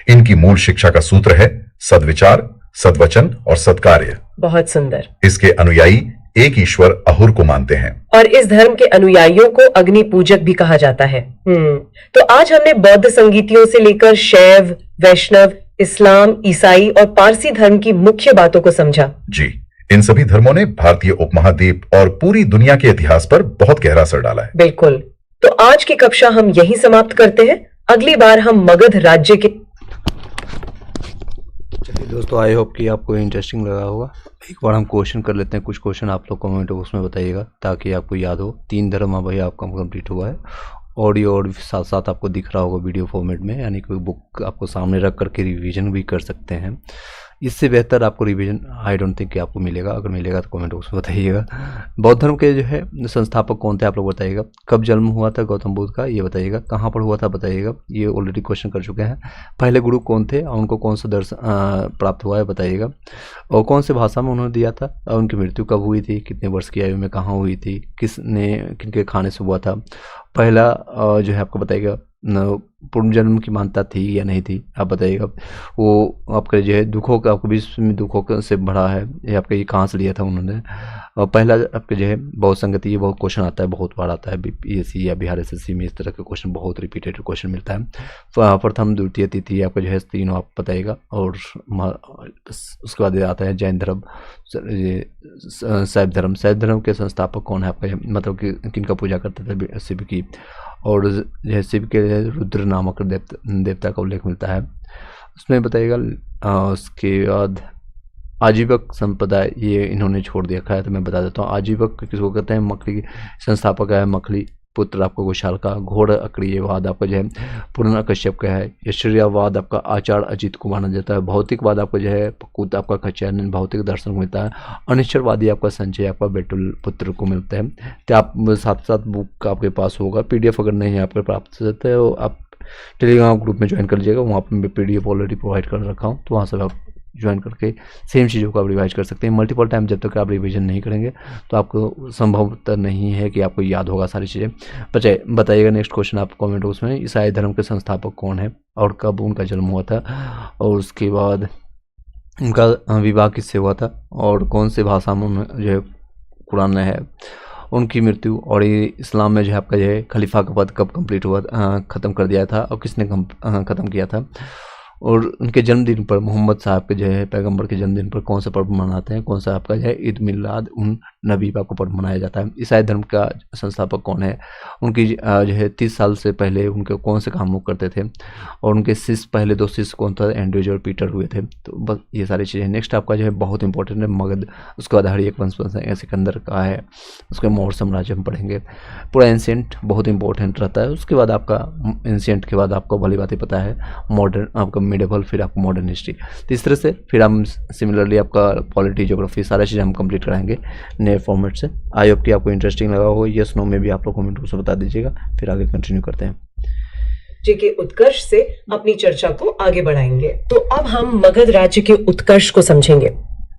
इनकी मूल शिक्षा का सूत्र है सद्विचार, सद्वचन और सत्कार्य। बहुत सुंदर। इसके अनुयायी एक ईश्वर अहुर को मानते हैं और इस धर्म के अनुयायियों को अग्नि पूजक भी कहा जाता है। तो आज हमने बौद्ध संगीतियों से लेकर शैव, वैष्णव, इस्लाम, ईसाई और पारसी धर्म की मुख्य बातों को समझा। जी, इन सभी धर्मों ने भारतीय उपमहाद्वीप और पूरी दुनिया के इतिहास पर बहुत गहरा असर डाला है। बिल्कुल। तो आज की कक्षा हम यही समाप्त करते हैं। अगली बार हम मगध राज्य के दोस्तों आई होप कि आपको इंटरेस्टिंग लगा होगा। एक बार हम क्वेश्चन कर लेते हैं, कुछ क्वेश्चन आप लोग कमेंट बॉक्स में बताइएगा ताकि आपको याद हो। 3 धर्म भाई आपका कंप्लीट हुआ है। ऑडियो और साथ साथ आपको दिख रहा होगा वीडियो फॉर्मेट में, यानी कोई बुक आपको सामने रख करके रिवीजन भी कर सकते हैं। इससे बेहतर आपको रिवीजन आई डोंट थिंक कि आपको मिलेगा। अगर मिलेगा तो कमेंट बॉक्स में बताइएगा। बौद्ध धर्म के जो है संस्थापक कौन थे आप लोग बताइएगा। कब जन्म हुआ था गौतम बुद्ध का ये बताइएगा। कहाँ पर हुआ था बताइएगा, ये ऑलरेडी क्वेश्चन कर चुके हैं। पहले गुरु कौन थे और उनको कौन सा दर्शन प्राप्त हुआ है बताइएगा। और कौन से भाषा में उन्होंने दिया था और उनकी मृत्यु कब हुई थी, कितने वर्ष की आयु में कहाँ हुई थी, किसने किनके खाने से हुआ था। पहला जो है आपको बताइएगा पूर्ण जन्म की मान्यता थी या नहीं थी आप बताइएगा। वो आपका जो है दुखों का आपको विश्व में दुखों से भरा है, ये आपका ये कहाँ से लिया था उन्होंने। और पहला आपके जो है बहुत संगति, ये बहुत क्वेश्चन आता है, बहुत बार आता है बीपीएससी या बिहार एसएससी में। इस तरह के क्वेश्चन बहुत रिपीटेड क्वेश्चन मिलता है। प्रथम द्वितीय तिथि आपका जो है तीनों आप बताइएगा। और उसके बाद आता है जैन धर्म, शैव धर्म। शैव धर्म के संस्थापक कौन है आपका, मतलब कि किनका पूजा करते थे शिव की। और जो शिव के रुद्र नामक देवता का उल्लेख मिलता है उसमें बताइएगा। उसके बाद आजीवक संप्रदाय ये इन्होंने छोड़ दिया है, तो मैं बता देता हूँ आजीवक किसको कहते हैं। मखली संस्थापक है मखली पुत्र आपका घोषाल का। घोड़ अक्रियवाद आपका जो है पूर्ण कश्यप का है। ऐश्वर्यावाद आपका आचार्य अजित को माना जाता है। भौतिकवाद आपका जो है पकुत आपका खच्चैन भौतिक दर्शन को मिलता है। अनिश्चरवादी आपका संचय आपका बेटुल पुत्र को मिलता है। तो आप साथ साथ बुक आपके पास होगा, पीडीएफ अगर नहीं आपके प्राप्त हो सकता है तो आप टेलीग्राम ग्रुप में ज्वाइन कर लीजिएगा। वहाँ पर मैं पीडीएफ ऑलरेडी प्रोवाइड कर रखा हूँ, तो वहाँ से आप ज्वाइन करके सेम चीज़ों को आप रिवाइज कर सकते हैं। मल्टीपल टाइम जब तक आप रिवीजन नहीं करेंगे तो आपको संभवतः नहीं है कि आपको याद होगा सारी चीज़ें। बताइएगा नेक्स्ट क्वेश्चन आप कमेंट बॉक्स में। ईसाई धर्म के संस्थापक कौन है और कब उनका जन्म हुआ था, और उसके बाद उनका विवाह किससे हुआ था, और कौन से भाषा में जो है कुरान है, उनकी मृत्यु। और ये इस्लाम में जो है आपका जो है खलीफा का पद कब कंप्लीट हुआ, ख़त्म कर दिया था और किसने ख़त्म किया था। और उनके जन्मदिन पर मोहम्मद साहब के जो है पैगंबर के जन्मदिन पर कौन सा पर्व मनाते हैं, कौन सा आपका जो है ईद मिलाद उन नबी का पर्व मनाया जाता है। ईसाई धर्म का संस्थापक कौन है, उनकी जो है 30 साल से पहले उनके कौन से काम वो करते थे, और उनके शिष्य पहले 2 शिष्य कौन था, एंड्रयूज और पीटर हुए थे। तो बस ये सारी चीज़ें। नेक्स्ट आपका जो है बहुत इंपॉर्टेंट है मगध। उसके बाद हरियक वंश सिकंदर का है। उसके मौर्य साम्राज्य में पढ़ेंगे। पूरा एंशिएंट बहुत इंपॉर्टेंट रहता है। उसके बाद आपका एंशिएंट के बाद आपको भली बात ही पता है मॉडर्न आपका मिडेवल, फिर आपको मॉडर्न हिस्ट्री। तो इस तरह से फिर हम सिमिलरली आपका पॉलिटी ज्योग्राफी सारा चीज़ हम कंप्लीट कराएंगे नए फॉर्मेट से। आई होप कि आपको इंटरेस्टिंग लगा हो। यस नो में भी आप लोग कमेंट बॉक्स में बता दीजिएगा, फिर आगे कंटिन्यू करते हैं। राज्य के उत्कर्ष से अपनी चर्चा को आगे बढ़ाएंगे। तो अब हम मगध राज्य के उत्कर्ष को समझेंगे।